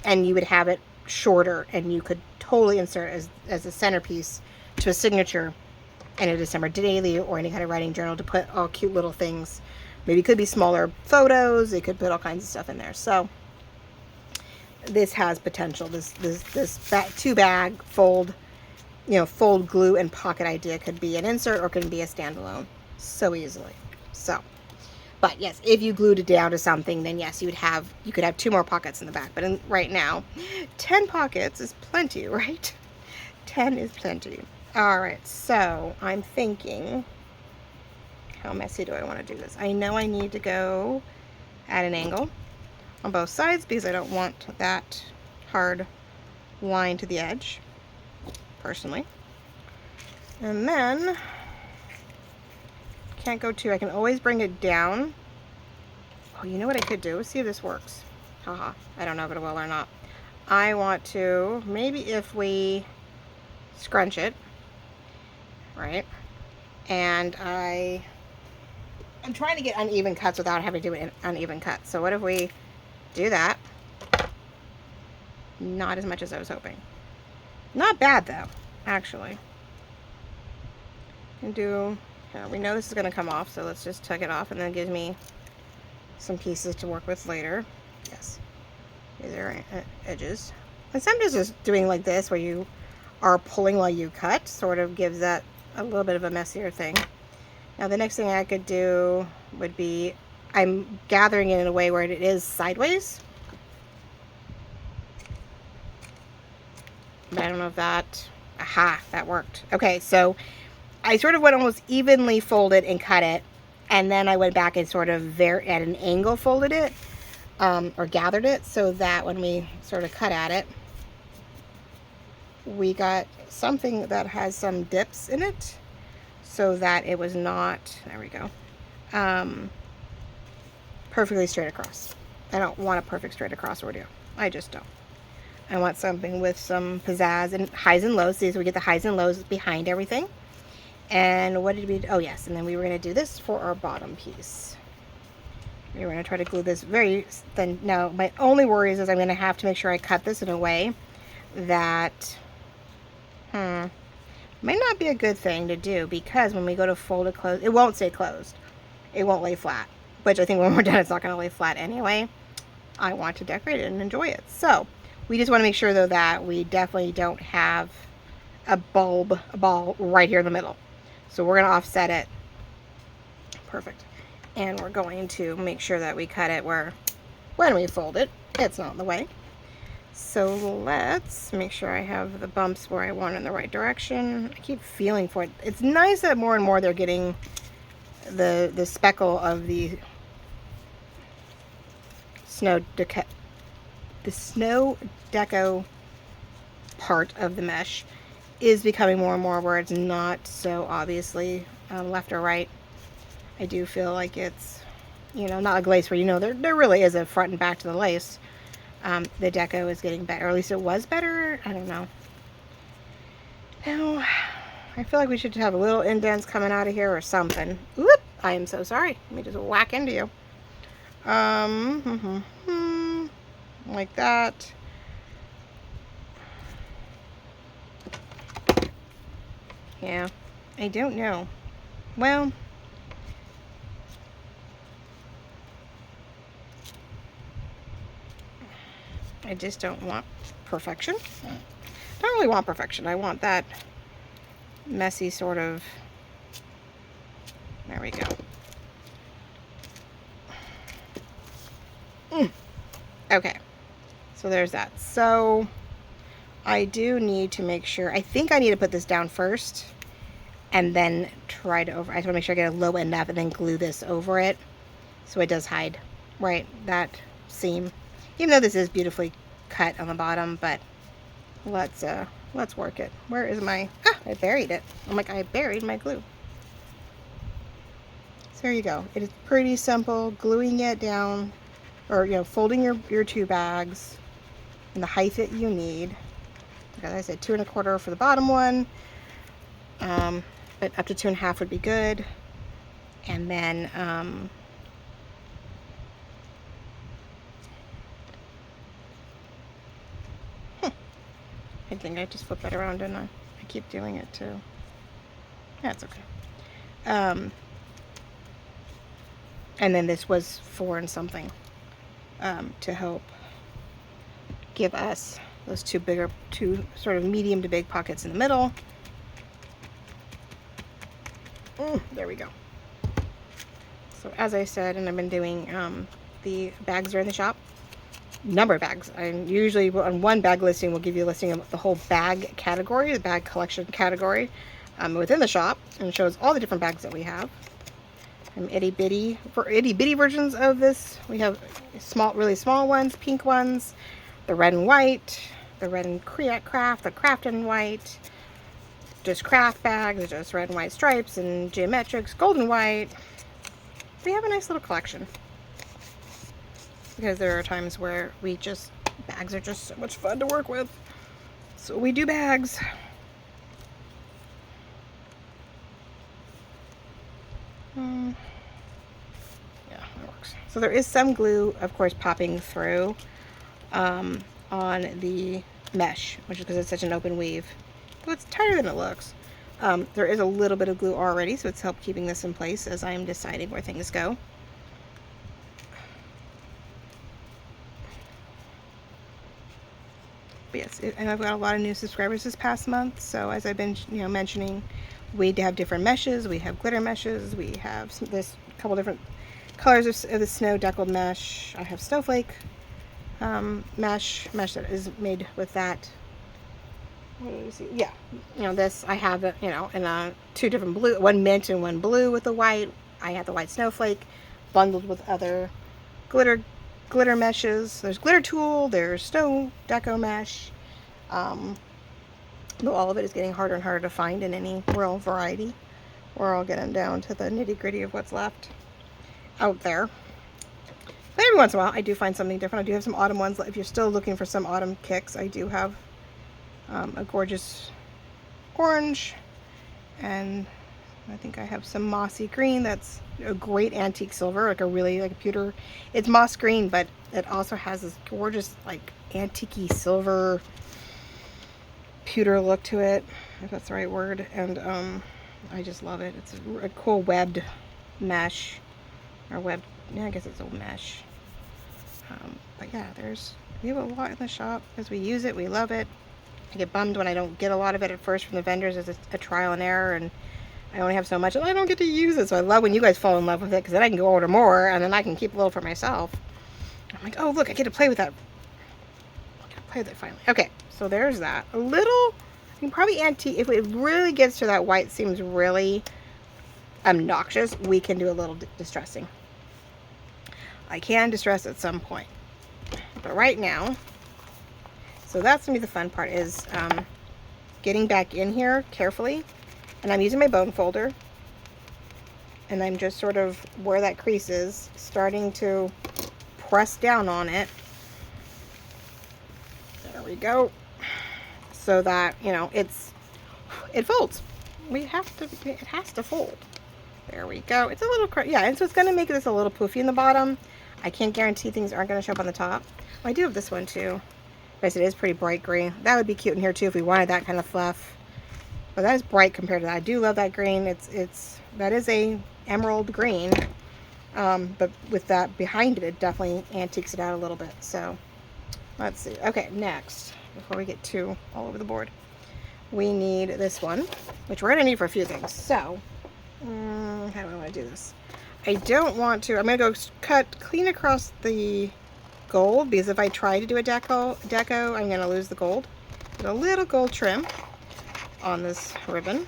and you would have it shorter, and you could totally insert as a centerpiece to a signature in a December Daily or any kind of writing journal to put all cute little things. Maybe it could be smaller photos. It could put all kinds of stuff in there. So this has potential. This 2 bag fold fold, glue, and pocket idea could be an insert or can be a standalone so easily. So, but yes, if you glued it down to something, then yes, you could have 2 more pockets in the back. But right now, 10 pockets is plenty, right? 10 is plenty. All right, so I'm thinking, how messy do I want to do this? I know I need to go at an angle on both sides because I don't want that hard line to the edge, personally. And then, can't go too, I can always bring it down. Oh, you know what I could do? Let's see if this works. Haha, I don't know if it will or not. I want to, maybe if we scrunch it, right? And I'm trying to get uneven cuts without having to do an uneven cut. So what if we do that? Not as much as I was hoping. Not bad though, actually. And we know this is going to come off, so let's just tug it off, and then it gives me some pieces to work with later. Yes, these are edges. And sometimes just doing like this, where you are pulling while you cut, sort of gives that a little bit of a messier thing. Now the next thing I could do would be, I'm gathering it in a way where it is sideways. But I don't know if that, aha, that worked. Okay, so I sort of went almost evenly folded and cut it, and then I went back and sort of at an angle folded it, or gathered it, so that when we sort of cut at it, we got something that has some dips in it, so that it was not, there we go, perfectly straight across. I don't want a perfect straight across ordeal. I just don't. I want something with some pizzazz and highs and lows. See, so we get the highs and lows behind everything. And what did we do? Oh yes, and then we were going to do this for our bottom piece. We were going to try to glue this very thin. Now, my only worry is I'm going to have to make sure I cut this in a way that might not be a good thing to do, because when we go to fold it closed, it won't stay closed. It won't lay flat, which I think when we're done, it's not going to lay flat anyway. I want to decorate it and enjoy it. So we just want to make sure, though, that we definitely don't have a ball right here in the middle. So we're going to offset it. Perfect. And we're going to make sure that we cut it where, when we fold it, it's not in the way. So let's make sure I have the bumps where I want in the right direction. I keep feeling for it. It's nice that more and more they're getting the speckle of the snow deco part of the mesh is becoming more and more where it's not so obviously left or right. I do feel like it's, not like lace where there really is a front and back to the lace. The deco is getting better, or at least it was better. I don't know. Now, I feel like we should have a little indents coming out of here or something. Whoop! I am so sorry. Let me just whack into you. Like that. Yeah, I don't know. Well, I just don't want perfection. I don't really want perfection. I want that messy sort of, there we go. Okay, so there's that. So I do need to make sure, I think I need to put this down first and then try to I just want to make sure I get a low end up and then glue this over it so it does hide, right, that seam. Even though this is beautifully cut on the bottom, but let's work it. Where is my, I buried it. I'm like, I buried my glue. So there you go. It is pretty simple, gluing it down, or folding your 2 bags in the height that you need. Like I said, 2 1/4 for the bottom one, but up to 2 1/2 would be good. And then I think I just flipped that around, didn't I? I keep doing it too. That's okay. And then this was 4 and something to help give us those 2 sort of medium to big pockets in the middle. There we go. So as I said, and I've been doing, the bags are in the shop. Number of bags. I usually on one bag listing will give you a listing of the whole bag category, the bag collection category, within the shop, and it shows all the different bags that we have. Itty bitty versions of this. We have small, really small ones, pink ones, the red and white, the red and Kraft, the Kraft and white, just Kraft bags, just red and white stripes, and geometrics, gold and white. We have a nice little collection because there are times where bags are just so much fun to work with. So we do bags. Yeah, that works. So there is some glue, of course, popping through on the mesh, which is because it's such an open weave. Well, it's tighter than it looks. There is a little bit of glue already, so it's helped keeping this in place as I am deciding where things go. But yes, and I've got a lot of new subscribers this past month, so as I've been, mentioning, we have different meshes. We have glitter meshes. We have this couple different colors of the snow deckled mesh. I have snowflake mesh that is made with that. What do you see? Yeah, this I have it, in two different blue, one mint and one blue with the white. I have the white snowflake bundled with other glitter meshes. There's glitter tulle. There's snow deco mesh. Though all of it is getting harder and harder to find in any real variety. We're all getting down to the nitty-gritty of what's left out there. But every once in a while, I do find something different. I do have some autumn ones. If you're still looking for some autumn kicks, I do have a gorgeous orange, and I think I have some mossy green. That's a great antique silver, like a pewter. It's moss green, but it also has this gorgeous, like, antique-y silver pewter look to it, if that's the right word. And I just love it. It's a cool webbed mesh, or webbed, yeah, I guess it's a mesh. But yeah, we have a lot in the shop because we use it, we love it. I get bummed when I don't get a lot of it at first from the vendors as a trial and error, and I only have so much and I don't get to use it. So I love when you guys fall in love with it, because then I can go order more and then I can keep a little for myself. I'm like, oh look, I get to play with that. I get to play with it finally. Okay, so there's that. A little, I can probably antique, if it really gets to that white seems really obnoxious, we can do a little distressing. I can distress at some point. But right now, so that's going to be the fun part, is getting back in here carefully. And I'm using my bone folder. And I'm just sort of, where that crease is, starting to press down on it. There we go. So that, it folds. It has to fold. There we go. It's a little, yeah, and so it's going to make this a little poofy in the bottom. I can't guarantee things aren't going to show up on the top. I do have this one too. But it is pretty bright green. That would be cute in here too if we wanted that kind of fluff. But that is bright compared to that. I do love that green. That is a emerald green. But with that behind it, it definitely antiques it out a little bit. So let's see. Okay, next, before we get too all over the board, we need this one, which we're going to need for a few things. So how do I want to do this? I don't want to. I'm going to go cut clean across the gold, because if I try to do a deco, I'm going to lose the gold. Put a little gold trim on this ribbon,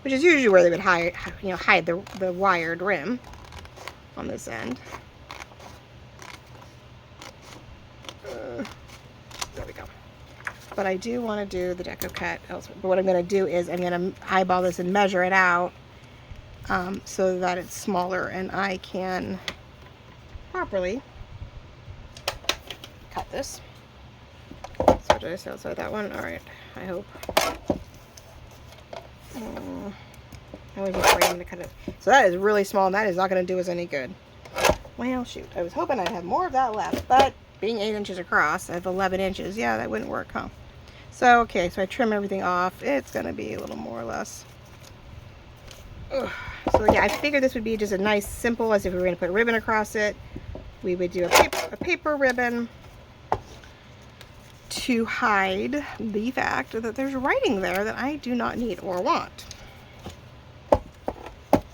which is usually where they would hide the wired rim on this end. There we go. But I do want to do the deco cut elsewhere. But what I'm going to do is I'm going to eyeball this and measure it out so that it's smaller and I can properly cut this. So did I say outside that one? All right, I hope. I was just waiting to cut it. So that is really small, and that is not going to do us any good. Well, shoot, I was hoping I'd have more of that left, but being 8 inches across, I have 11 inches. Yeah, that wouldn't work, huh? So, okay, so I trim everything off. It's going to be a little more or less. Ugh. So, yeah, I figured this would be just a nice, simple, as if we were going to put a ribbon across it. We would do a paper ribbon to hide the fact that there's writing there that I do not need or want.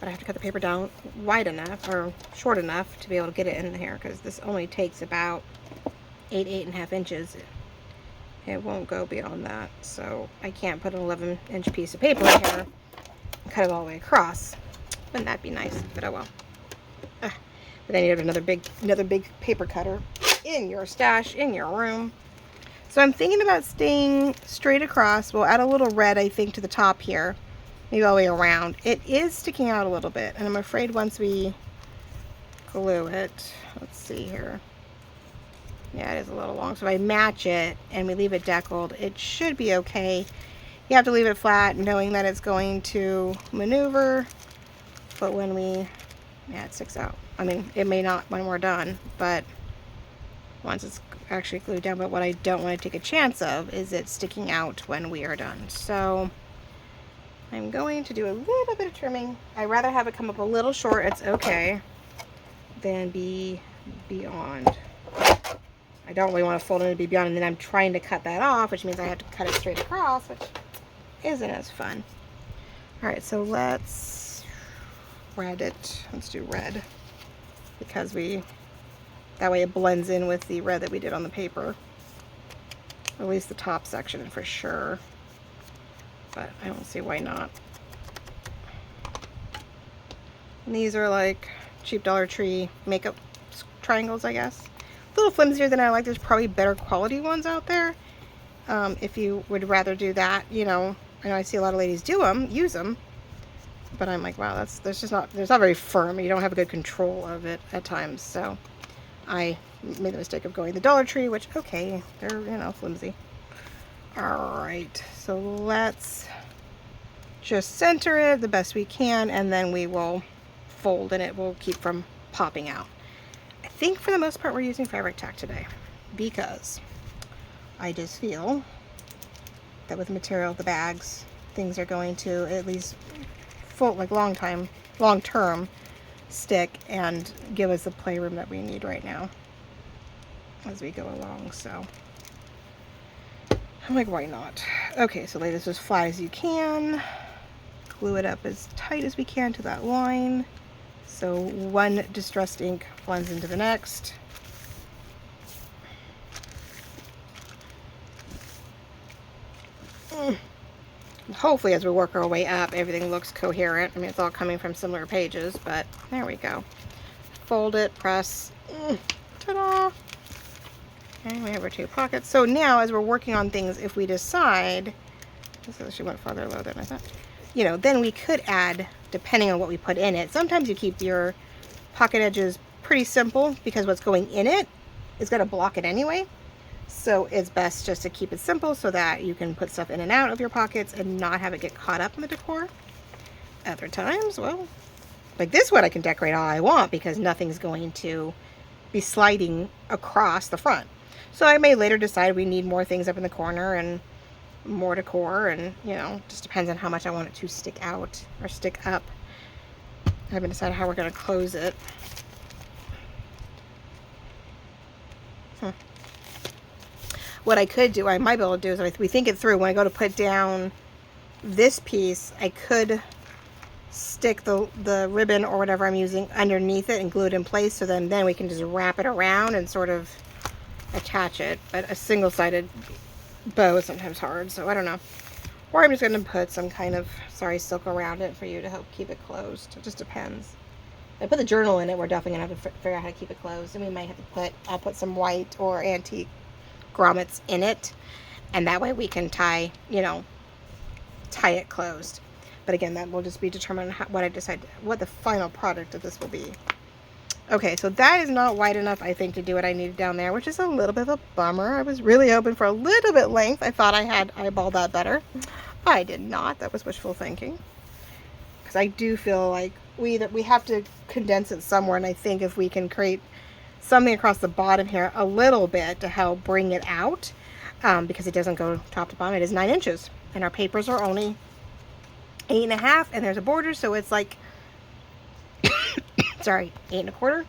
but I have to cut the paper down wide enough or short enough to be able to get it in here, because this only takes about 8.5 inches. It won't go beyond that, so I can't put an 11-inch piece of paper in here and cut it all the way across. Wouldn't that be nice? But oh well. But then you have another big paper cutter in your stash, in your room. So I'm thinking about staying straight across. We'll add a little red, I think, to the top here. Maybe all the way around. It is sticking out a little bit, and I'm afraid once we glue it, let's see here. Yeah, it is a little long. So if I match it and we leave it deckled, it should be okay. You have to leave it flat, knowing that it's going to maneuver. But when we, yeah, it sticks out. I mean, it may not when we're done, but once it's actually glued down. But what I don't want to take a chance of is it sticking out when we are done. So I'm going to do a little bit of trimming. I'd rather have it come up a little short, it's okay, than be beyond. I don't really want to fold it and be beyond, and then I'm trying to cut that off, which means I have to cut it straight across, which isn't as fun. Alright, so let's red it. Let's do red, because that way it blends in with the red that we did on the paper. At least the top section for sure. But I don't see why not. And these are like cheap Dollar Tree makeup triangles, I guess. A little flimsier than I like. There's probably better quality ones out there. If you would rather do that, you know. I know I see a lot of ladies use them. But I'm like, wow, there's not very firm. You don't have a good control of it at times. So I made the mistake of going the Dollar Tree, which, okay, they're, you know, flimsy. Alright, so let's just center it the best we can, and then we will fold, and it will keep from popping out. I think for the most part we're using fabric tack today, because I just feel that with the material of the bags, things are going to at least long term stick and give us the playroom that we need right now as we go along. So I'm like, why not? Okay, so lay this as flat as you can. Glue it up as tight as we can to that line. So one distressed ink blends into the next. Hopefully as we work our way up, everything looks coherent. I mean, it's all coming from similar pages, but there we go. Fold it, press. Ta-da! Okay, we have our 2 pockets. So now, as we're working on things, if we decide, this actually went farther low than I thought, you know, then we could add, depending on what we put in it. Sometimes you keep your pocket edges pretty simple, because what's going in it is going to block it anyway. So it's best just to keep it simple so that you can put stuff in and out of your pockets and not have it get caught up in the decor. Other times, well, like this one I can decorate all I want, because nothing's going to be sliding across the front. So I may later decide we need more things up in the corner and more decor, and, you know, just depends on how much I want it to stick out or stick up. I haven't decided how we're going to close it. What I could do, I might be able to do, is if we think it through, when I go to put down this piece, I could stick the ribbon or whatever I'm using underneath it and glue it in place, so then we can just wrap it around and sort of attach it. But a single-sided bow is sometimes hard, so I don't know. Or I'm just going to put some kind of silk around it for you to help keep it closed. It just depends. If I put the journal in it, we're definitely going to have to figure out how to keep it closed. And we might have to I'll put some white or antique grommets in it, and that way we can tie it closed. But again, that will just be determined what I decide, what the final product of this will be. Okay, so that is not wide enough, I think, to do what I needed down there, which is a little bit of a bummer. I was really hoping for a little bit length. I thought I had eyeballed that better. I did not. That was wishful thinking, because I do feel like we have to condense it somewhere, and I think if we can create something across the bottom here a little bit to help bring it out, because it doesn't go top to bottom. It is 9 inches, and our papers are only 8.5, and there's a border, so it's like sorry, 8 1/4.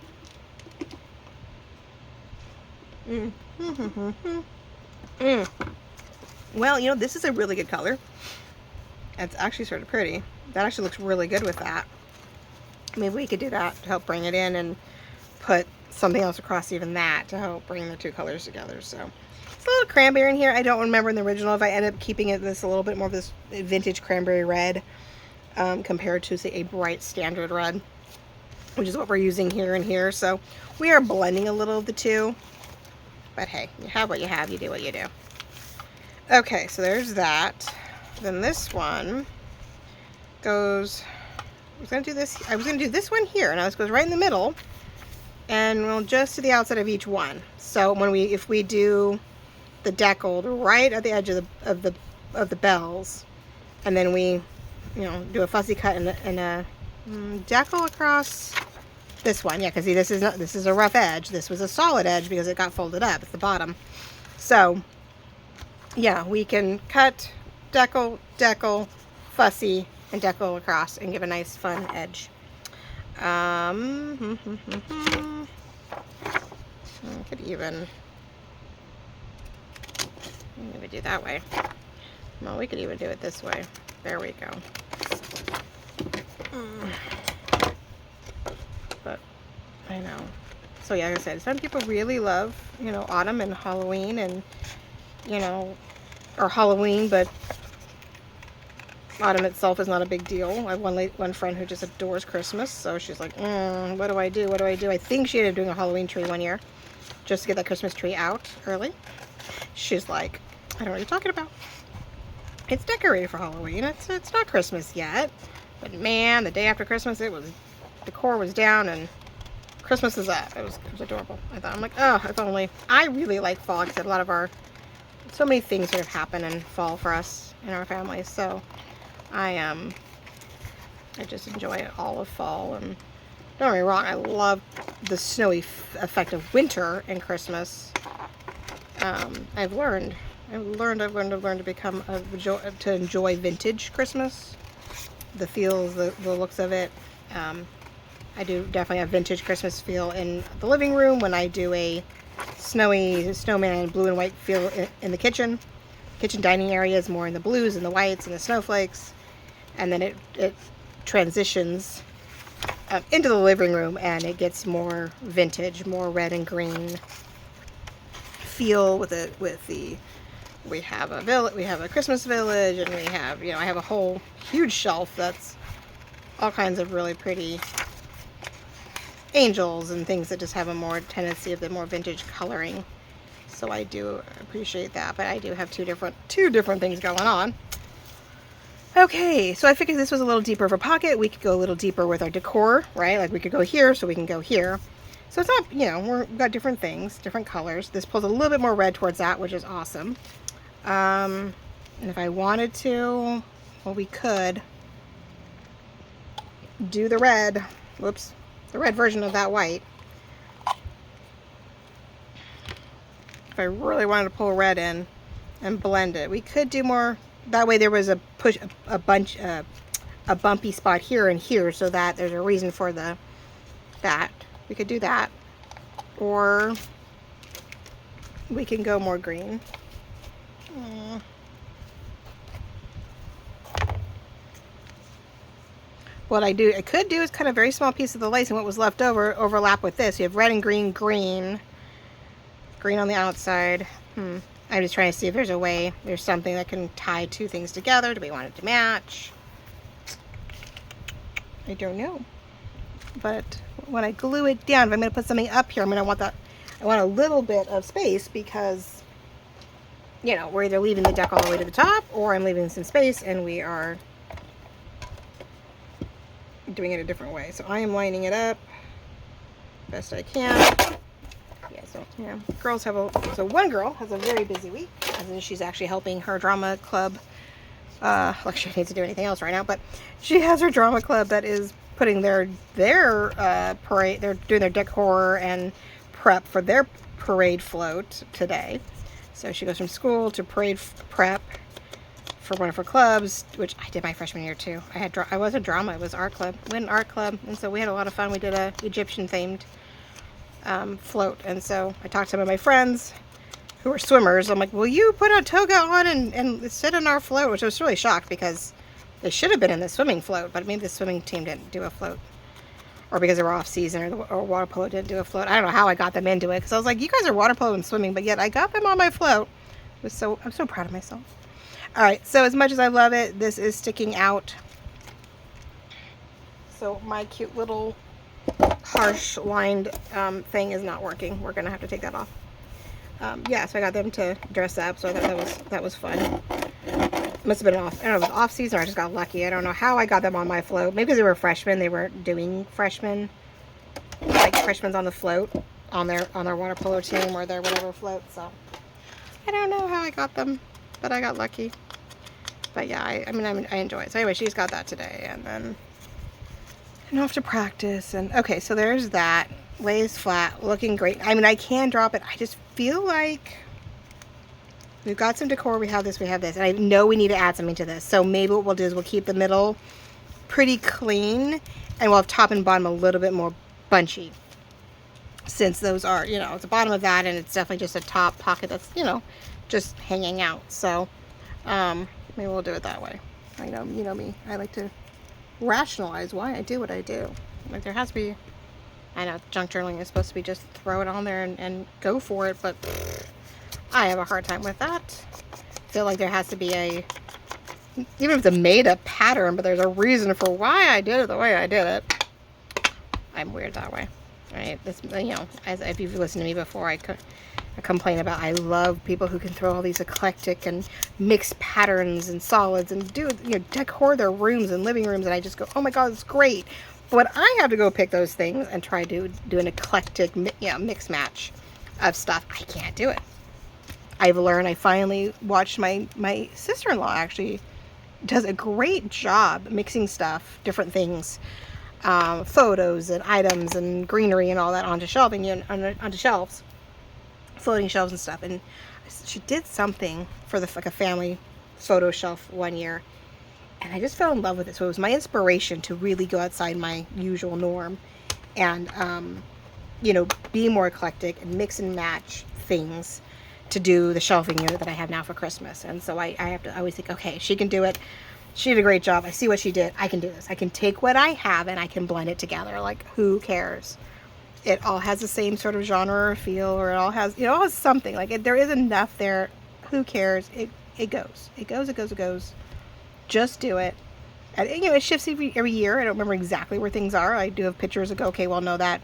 Well, you know, this is a really good color. It's actually sort of pretty. That actually looks really good with that. maybe we could do that to help bring it in and put something else across even that to help bring the two colors together. So it's a little cranberry in here. I don't remember in the original if I ended up keeping it this a little bit more of this vintage cranberry red compared to, say, a bright standard red, which is what we're using here and here. So we are blending a little of the two, but hey, you have what you have, you do what you do. Okay, so there's that. Then this one goes, I was gonna do this one here. Now this goes right in the middle, and we'll just to the outside of each one. So if we do the deckled right at the edge of the bells, and then we, do a fussy cut and a decal across this one. Yeah, because see, this is a rough edge. This was a solid edge because it got folded up at the bottom. So yeah, we can cut, decal, fussy, and decal across and give a nice fun edge. I could even do it that way. Well, we could even do it this way. There we go. But I know. So yeah, like I said, some people really love, autumn and Halloween and, or Halloween, but autumn itself is not a big deal. I have one friend who just adores Christmas, so she's like, what do I do? What do I do? I think she ended up doing a Halloween tree one year just to get that Christmas tree out early. She's like, I don't know what you're talking about. It's decorated for Halloween. It's not Christmas yet. But man, the day after Christmas, decor was down and Christmas is up. It was adorable. I'm like, oh, if only. I really like fall. Like I said, so many things sort of happen in fall for us in our family. So I just enjoy all of fall. And don't get me wrong, I love the snowy effect of winter and Christmas. I've learned to become to enjoy vintage Christmas, the feels, the looks of it. I do definitely have vintage Christmas feel in the living room when I do a snowy snowman blue and white feel in the kitchen. Kitchen dining area is more in the blues and the whites and the snowflakes, and then it transitions into the living room and it gets more vintage, more red and green feel we have a Christmas village, and we have, I have a whole huge shelf that's all kinds of really pretty angels and things that just have a more tendency of the more vintage coloring. So I do appreciate that, but I do have two different things going on. Okay, so I figured this was a little deeper of a pocket. We could go a little deeper with our decor, right? Like we could go here, so we can go here. So it's not, we've got different things, different colors. This pulls a little bit more red towards that, which is awesome. And if I wanted to, well, we could do the red, the red version of that white. If I really wanted to pull red in and blend it, we could do more. That way there was a bumpy spot here and here, so that there's a reason for that. We could do that, or we can go more green. What I could do is cut a very small piece of the lace, and what was left over overlap with this. You have red and green on the outside. I'm just trying to see if there's something that can tie two things together. Do we want it to match? I don't know. But when I glue it down, if I'm going to put something up here, I want a little bit of space because, we're either leaving the deck all the way to the top, or I'm leaving some space and we are doing it a different way. So I am lining it up best I can. Girls so one girl has a very busy week, as in she's actually helping her drama club. Like she needs to do anything else right now, but she has her drama club that is putting their parade. They're doing their decor and prep for their parade float today. So she goes from school to parade prep for one of her clubs, which I did my freshman year too. I was a drama. It was art club. We had an art club, and so we had a lot of fun. We did a Egyptian themed float, and so I talked to some of my friends who are swimmers. I'm like, will you put a toga on and sit in our float? Which I was really shocked because they should have been in the swimming float, but maybe the swimming team didn't do a float. or because they were off season, or water polo didn't do a float. I don't know how I got them into it, because I was like, you guys are water polo and swimming, but yet I got them on my float. I'm so proud of myself. All right, so as much as I love it, this is sticking out. So my cute little harsh lined thing is not working. We're gonna have to take that off. Yeah, so I got them to dress up, so I thought that was fun. Must have been off. I don't know if it was off season or I just got lucky. I don't know how I got them on my float. Maybe because they were freshmen. They were doing freshmen, like freshmen on the float on their water polo team or their whatever float. So I don't know how I got them, but I got lucky. But yeah, I mean, I enjoy it. So anyway, she's got that today, and then I have to practice. And okay, so there's that. Lays flat, looking great. I mean, I can drop it. I just feel like we've got some decor. We have this, and I know we need to add something to this. So maybe what we'll do is we'll keep the middle pretty clean, and we'll have top and bottom a little bit more bunchy, since those are, you know, it's the bottom of that, and it's definitely just a top pocket that's, you know, just hanging out. So maybe we'll do it that way. I know, you know me, I like to rationalize why I do what I do. Like, there has to be, I know junk journaling is supposed to be just throw it on there and go for it, but I have a hard time with that. I feel like there has to be even if it's a made up pattern, but there's a reason for why I did it the way I did it. I'm weird that way, right? This, you know, if you've listened to me before, I complain about, I love people who can throw all these eclectic and mixed patterns and solids and do, you know, decor their rooms and living rooms, and I just go, oh my god, it's great. But I have to go pick those things and try to do an eclectic, you know, mix match of stuff. I can't do it. I've learned. I finally watched my sister-in-law actually does a great job mixing stuff, different things, photos and items and greenery and all that onto shelving, you know, onto shelves, floating shelves and stuff. And she did something for like a family photo shelf one year. And I just fell in love with it. So it was my inspiration to really go outside my usual norm and, you know, be more eclectic and mix and match things to do the shelving unit that I have now for Christmas. And so I always think, okay, she can do it. She did a great job. I see what she did. I can do this. I can take what I have and I can blend it together. Like, who cares? It all has the same sort of genre or feel, or it all has something. Like, there is enough there. Who cares? It goes. It goes. Just do it. And, you know, it shifts every year. I don't remember exactly where things are. I do have pictures that go, okay, well, no, that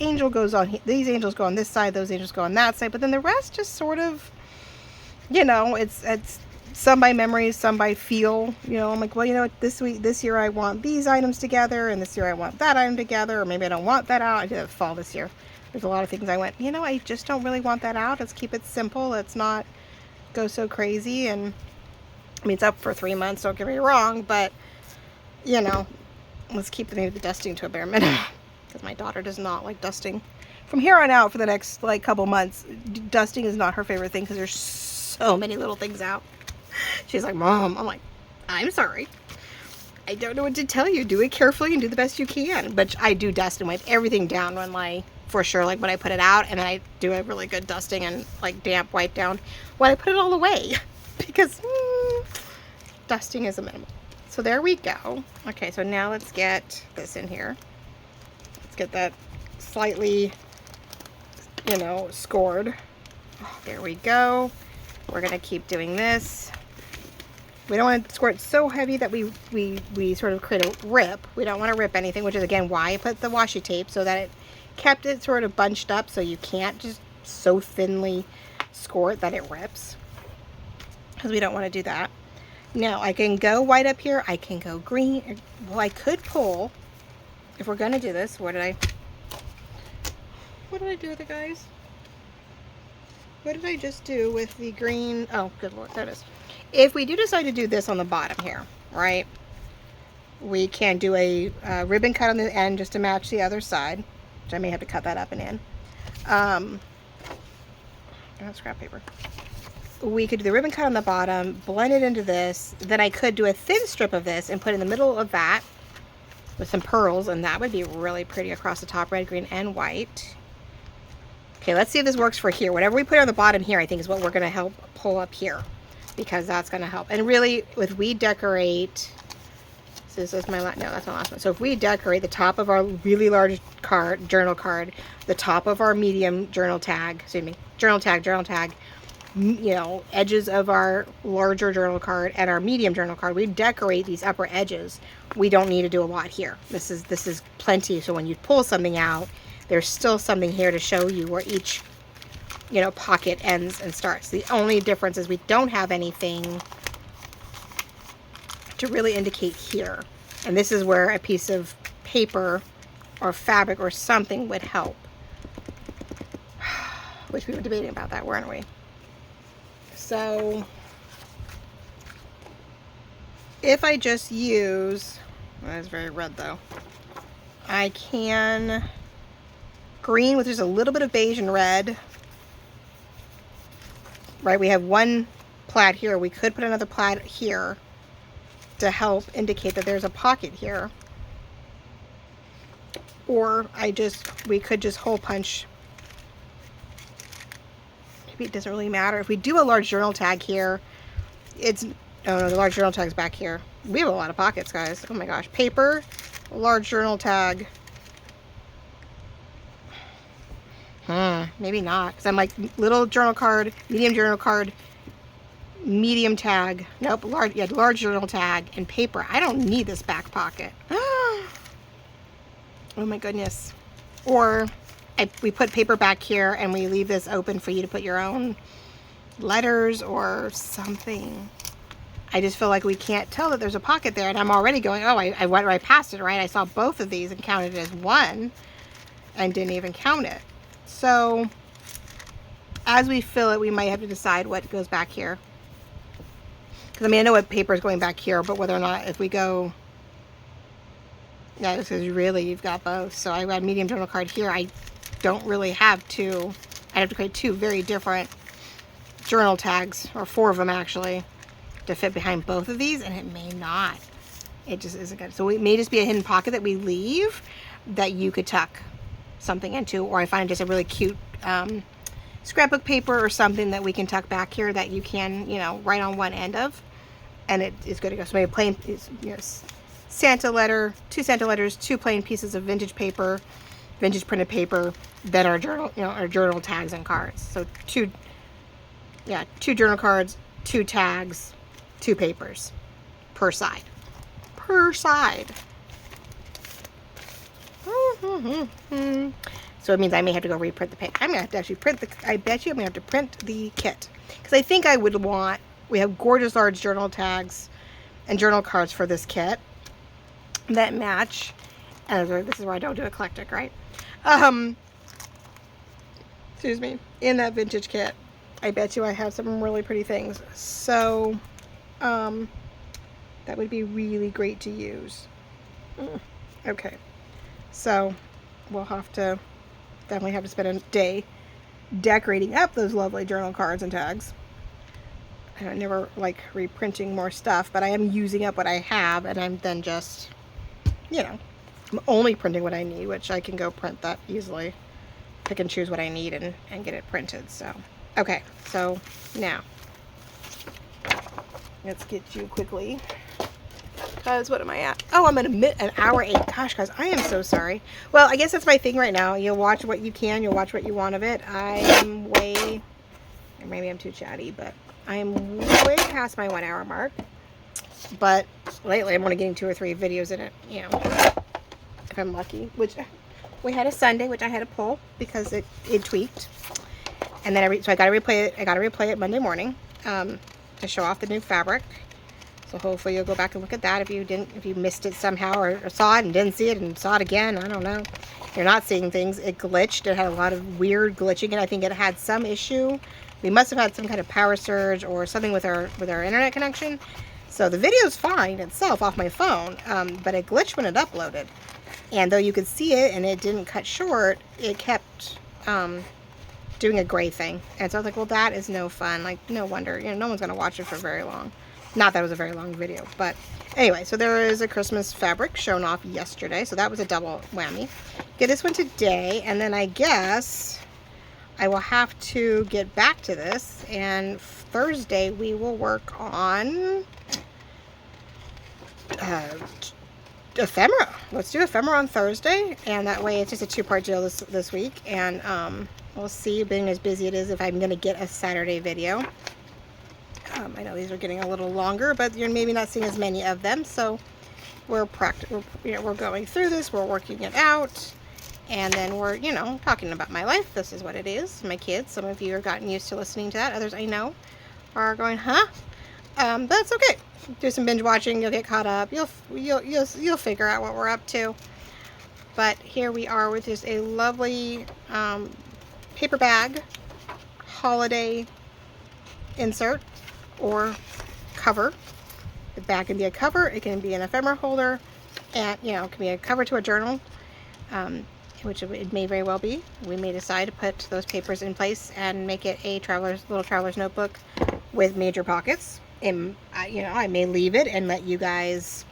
angel goes on, these angels go on this side, those angels go on that side, but then the rest just sort of, you know, it's some by memory, some by feel. You know, I'm like, well, you know, this year I want these items together, and this year I want that item together, or maybe I don't want that out. I did it fall this year. There's a lot of things I went, you know, I just don't really want that out. Let's keep it simple. Let's not go so crazy. And I mean, it's up for 3 months, don't get me wrong, but, you know, let's keep maybe the dusting to a bare minimum, because my daughter does not like dusting. From here on out, for the next, like, couple months, dusting is not her favorite thing, because there's so many little things out. She's like, Mom. I'm like, I'm sorry. I don't know what to tell you. Do it carefully and do the best you can. But I do dust and wipe everything down for sure, like when I put it out, and then I do a really good dusting and, like, damp wipe down when I put it all away. Because dusting is a minimum. So there we go. Okay, so now let's get this in here. Let's get that slightly, you know, scored. Oh, there we go. We're gonna keep doing this. We don't want to score it so heavy that we sort of create a rip. We don't want to rip anything, which is again why I put the washi tape, so that it kept it sort of bunched up, so you can't just so thinly score it that it rips, because we don't want to do that. Now I can go white up here, I can go green. Well, I could pull, if we're gonna do this. What did I do with it, guys? What did I just do with the green? Oh, good Lord, there it is. If we do decide to do this on the bottom here, right, we can do a ribbon cut on the end just to match the other side, which I may have to cut that up and in. Scrap paper. We could do the ribbon cut on the bottom, blend it into this. Then I could do a thin strip of this and put it in the middle of that with some pearls, and that would be really pretty across the top, red, green, and white. Okay, let's see if this works for here. Whatever we put on the bottom here, I think is what we're going to help pull up here, because that's going to help. And really, with we decorate This is my last, no, that's my last one. So if we decorate the top of our really large card, journal card, the top of our medium journal tag, journal tag, you know, edges of our larger journal card and our medium journal card, we decorate these upper edges. We don't need to do a lot here. This is plenty. So when you pull something out, there's still something here to show you where each, you know, pocket ends and starts. The only difference is we don't have anything to really indicate here. And this is where a piece of paper or fabric or something would help. Which we were debating about that, weren't we? So if I just use, that is very red though, I can green with just a little bit of beige and red. Right, we have one plaid here. We could put another plaid here to help indicate that there's a pocket here. Or we could just hole punch. Maybe it doesn't really matter. If we do a large journal tag here, oh no, the large journal tag's back here. We have a lot of pockets, guys. Oh my gosh. Paper, large journal tag. Maybe not. Because I'm like little journal card, medium tag. Nope, large journal tag and paper. I don't need this back pocket. Oh my goodness. Or we put paper back here and we leave this open for you to put your own letters or something. I just feel like we can't tell that there's a pocket there, and I'm already going, oh, I went right past it, right? I saw both of these and counted it as one and didn't even count it. So as we fill it, we might have to decide what goes back here. Because I mean, I know what paper is going back here, but whether or not if we go, yeah, this is really, you've got both. So I got a medium journal card here. I don't really have two. I have to create two very different journal tags, or four of them actually, to fit behind both of these, and it may not. It just isn't good. So it may just be a hidden pocket that we leave that you could tuck something into, or I find just a really cute scrapbook paper or something that we can tuck back here that you can, you know, write on one end of, and it is good to go. So maybe plain, you know, Santa letter, two Santa letters, two plain pieces of vintage paper, vintage printed paper, then our journal, you know, our journal tags and cards. So two journal cards, two tags, two papers per side. So it means I may have to go reprint the page. I'm gonna have to actually print I bet you I'm gonna have to print the kit, because I think I would want, we have gorgeous large journal tags and journal cards for this kit that match, and this is where I don't do eclectic, right? Excuse me. In that vintage kit, I bet you I have some really pretty things. So that would be really great to use. Okay, so we'll definitely have to spend a day decorating up those lovely journal cards and tags. I never like reprinting more stuff, but I am using up what I have, and I'm then just, you know, I'm only printing what I need, which I can go print that easily. Pick and choose what I need and get it printed. So okay, so now let's get you quickly, because what am I at? Oh, I'm at an hour 8. Gosh, guys, I am so sorry. Well, I guess that's my thing right now. You'll watch what you can, you'll watch what you want of it. I am way, or maybe I'm too chatty, but I am way past my 1 hour mark. But lately I'm only getting 2 or 3 videos in it, you know, if I'm lucky. Which we had a Sunday, which I had to pull because it tweaked. And then so I gotta replay it. I gotta replay it Monday morning to show off the new fabric. So hopefully you'll go back and look at that if you missed it somehow, or saw it and didn't see it and saw it again. I don't know. You're not seeing things. It glitched. It had a lot of weird glitching, and I think it had some issue. We must have had some kind of power surge or something with our internet connection. So the video's fine itself off my phone, but it glitched when it uploaded. And though you could see it and it didn't cut short, it kept doing a gray thing. And so I was like, well, that is no fun. Like, no wonder, you know, no one's gonna watch it for very long. Not that it was a very long video, but anyway, so there is a Christmas fabric shown off yesterday, so that was a double whammy. Get this one today, and then I guess I will have to get back to this, and Thursday we will work on ephemera. Let's do ephemera on Thursday, and that way it's just a two-part deal this week. And we'll see, being as busy it is, if I'm gonna get a Saturday video. I know these are getting a little longer, but you're maybe not seeing as many of them. So we're going through this, we're working it out, and then we're, you know, talking about my life. This is what it is. My kids. Some of you have gotten used to listening to that. Others I know are going, huh? But that's okay. Do some binge watching. You'll get caught up. You'll figure out what we're up to. But here we are with just a lovely paper bag holiday insert or cover. The bag can be a cover. It can be an ephemera holder, and you know, it can be a cover to a journal, which it may very well be. We may decide to put those papers in place and make it a little traveler's notebook with major pockets. And you know, I may leave it and let you guys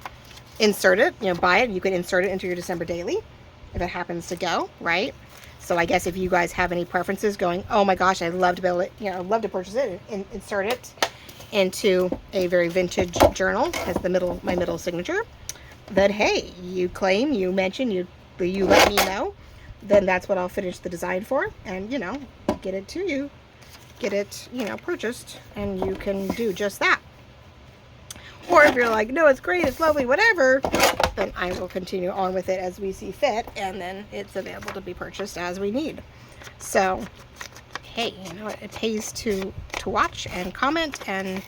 insert it. You know, buy it. You can insert it into your December daily if it happens to go right. So I guess if you guys have any preferences, going, oh my gosh, I'd love to build it. You know, I'd love to purchase it and insert it into a very vintage journal as my middle signature. Then hey, you claim, you mention, you let me know. Then that's what I'll finish the design for, and you know, get it to you. Get it, you know, purchased, and you can do just that. Or if you're like, no, it's great, it's lovely, whatever, then I will continue on with it as we see fit, and then it's available to be purchased as we need. So hey, you know, it pays to watch and comment and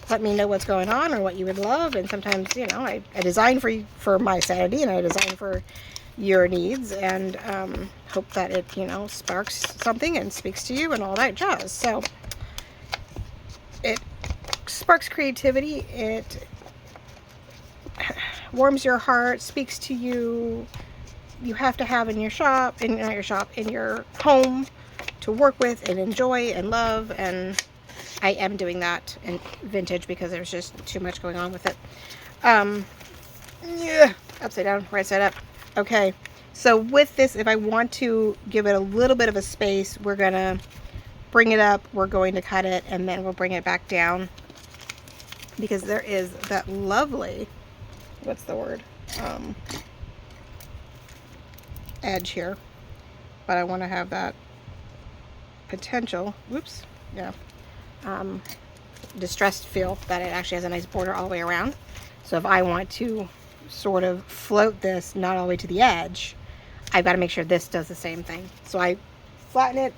let me know what's going on or what you would love. And sometimes, you know, I design for my sanity, and I design for your needs, and hope that it, you know, sparks something and speaks to you and all that jazz. So it sparks creativity, it warms your heart, speaks to you. You have to have in your shop, in your home, to work with and enjoy and love. And I am doing that in vintage because there's just too much going on with it. Yeah, upside down, right side up. Okay, so with this, if I want to give it a little bit of a space, we're gonna bring it up, we're going to cut it, and then we'll bring it back down, because there is that lovely, what's the word, edge here, but I want to have that potential, whoops, yeah, distressed feel, that it actually has a nice border all the way around. So if I want to sort of float this not all the way to the edge, I've got to make sure this does the same thing. So I flatten it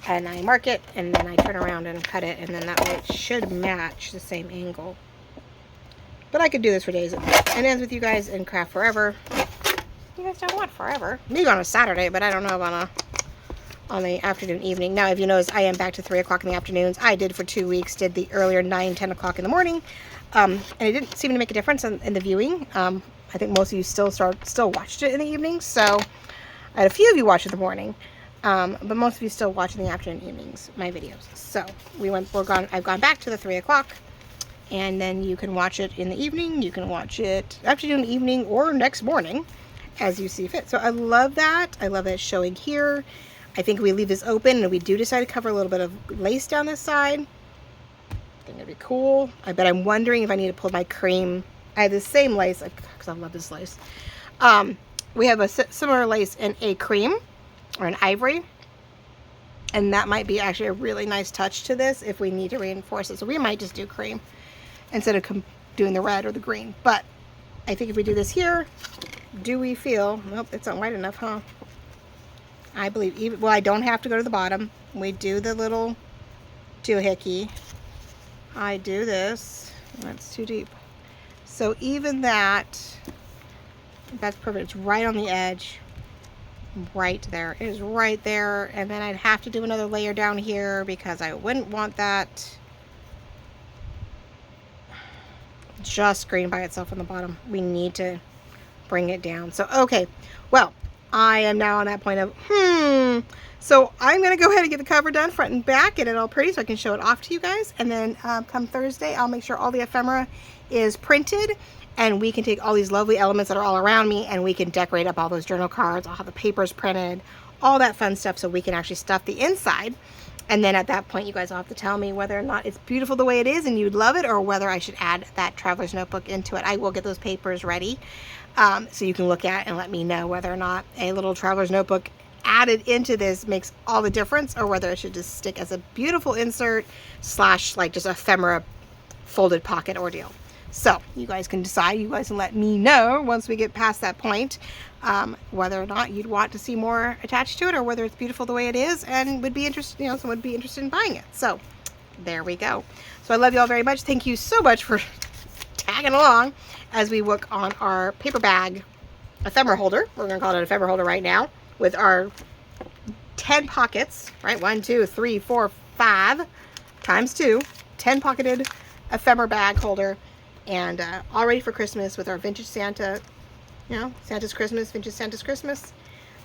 and I mark it, and then I turn around and cut it, and then that way it should match the same angle. But I could do this for days. It ends with you guys in Kraft forever. You guys don't want forever. Maybe on a Saturday, but I don't know about on the afternoon, evening. Now, if you notice, I am back to 3 o'clock in the afternoons. I did for 2 weeks, did the earlier 9, 10 o'clock in the morning. And it didn't seem to make a difference in the viewing. I think most of you still watched it in the evening. So I had a few of you watch in the morning, but most of you still watch in the afternoon, evenings, my videos. So I've gone back to the 3 o'clock, and then you can watch it in the evening. You can watch it afternoon, evening, or next morning, as you see fit. So I love that. I love it showing here. I think we leave this open, and we do decide to cover a little bit of lace down this side. I think it'd be cool. But I'm wondering if I need to pull my cream. I have the same lace, because I love this lace. We have a similar lace in a cream or an ivory, and that might be actually a really nice touch to this if we need to reinforce it. So we might just do cream instead of doing the red or the green. But I think if we do this here, do we feel, nope, it's not white enough, huh? I believe, well, I don't have to go to the bottom. We do the little doohickey. I do this. That's too deep. So even that's perfect. It's right on the edge. Right there. It is right there. And then I'd have to do another layer down here because I wouldn't want that just green by itself on the bottom. We need to bring it down. So, okay. Well, I am now on that point of, so I'm going to go ahead and get the cover done front and back, get it all pretty so I can show it off to you guys. And then come Thursday, I'll make sure all the ephemera is printed, and we can take all these lovely elements that are all around me, and we can decorate up all those journal cards. I'll have the papers printed, all that fun stuff so we can actually stuff the inside. And then at that point, you guys will have to tell me whether or not it's beautiful the way it is and you'd love it, or whether I should add that traveler's notebook into it. I will get those papers ready so you can look at and let me know whether or not a little traveler's notebook added into this makes all the difference, or whether it should just stick as a beautiful insert / like just ephemera folded pocket ordeal. So you guys can decide. You guys can let me know once we get past that point whether or not you'd want to see more attached to it, or whether it's beautiful the way it is and would be interested, you know, someone would be interested in buying it. So there we go. So I love you all very much. Thank you so much for tagging along as we work on our paper bag ephemera holder. We're going to call it an ephemera holder right now, with our 10 pockets, right? 1, 2, 3, 4, 5 times 2, 10 pocketed ephemera bag holder, and all ready for Christmas with our vintage Santa, you know, Santa's Christmas, vintage Santa's Christmas,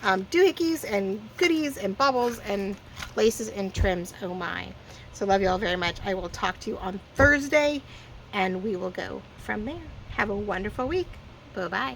doohickeys and goodies and baubles and laces and trims. Oh my. So love you all very much. I will talk to you on Thursday and we will go from there. Have a wonderful week. Bye-bye.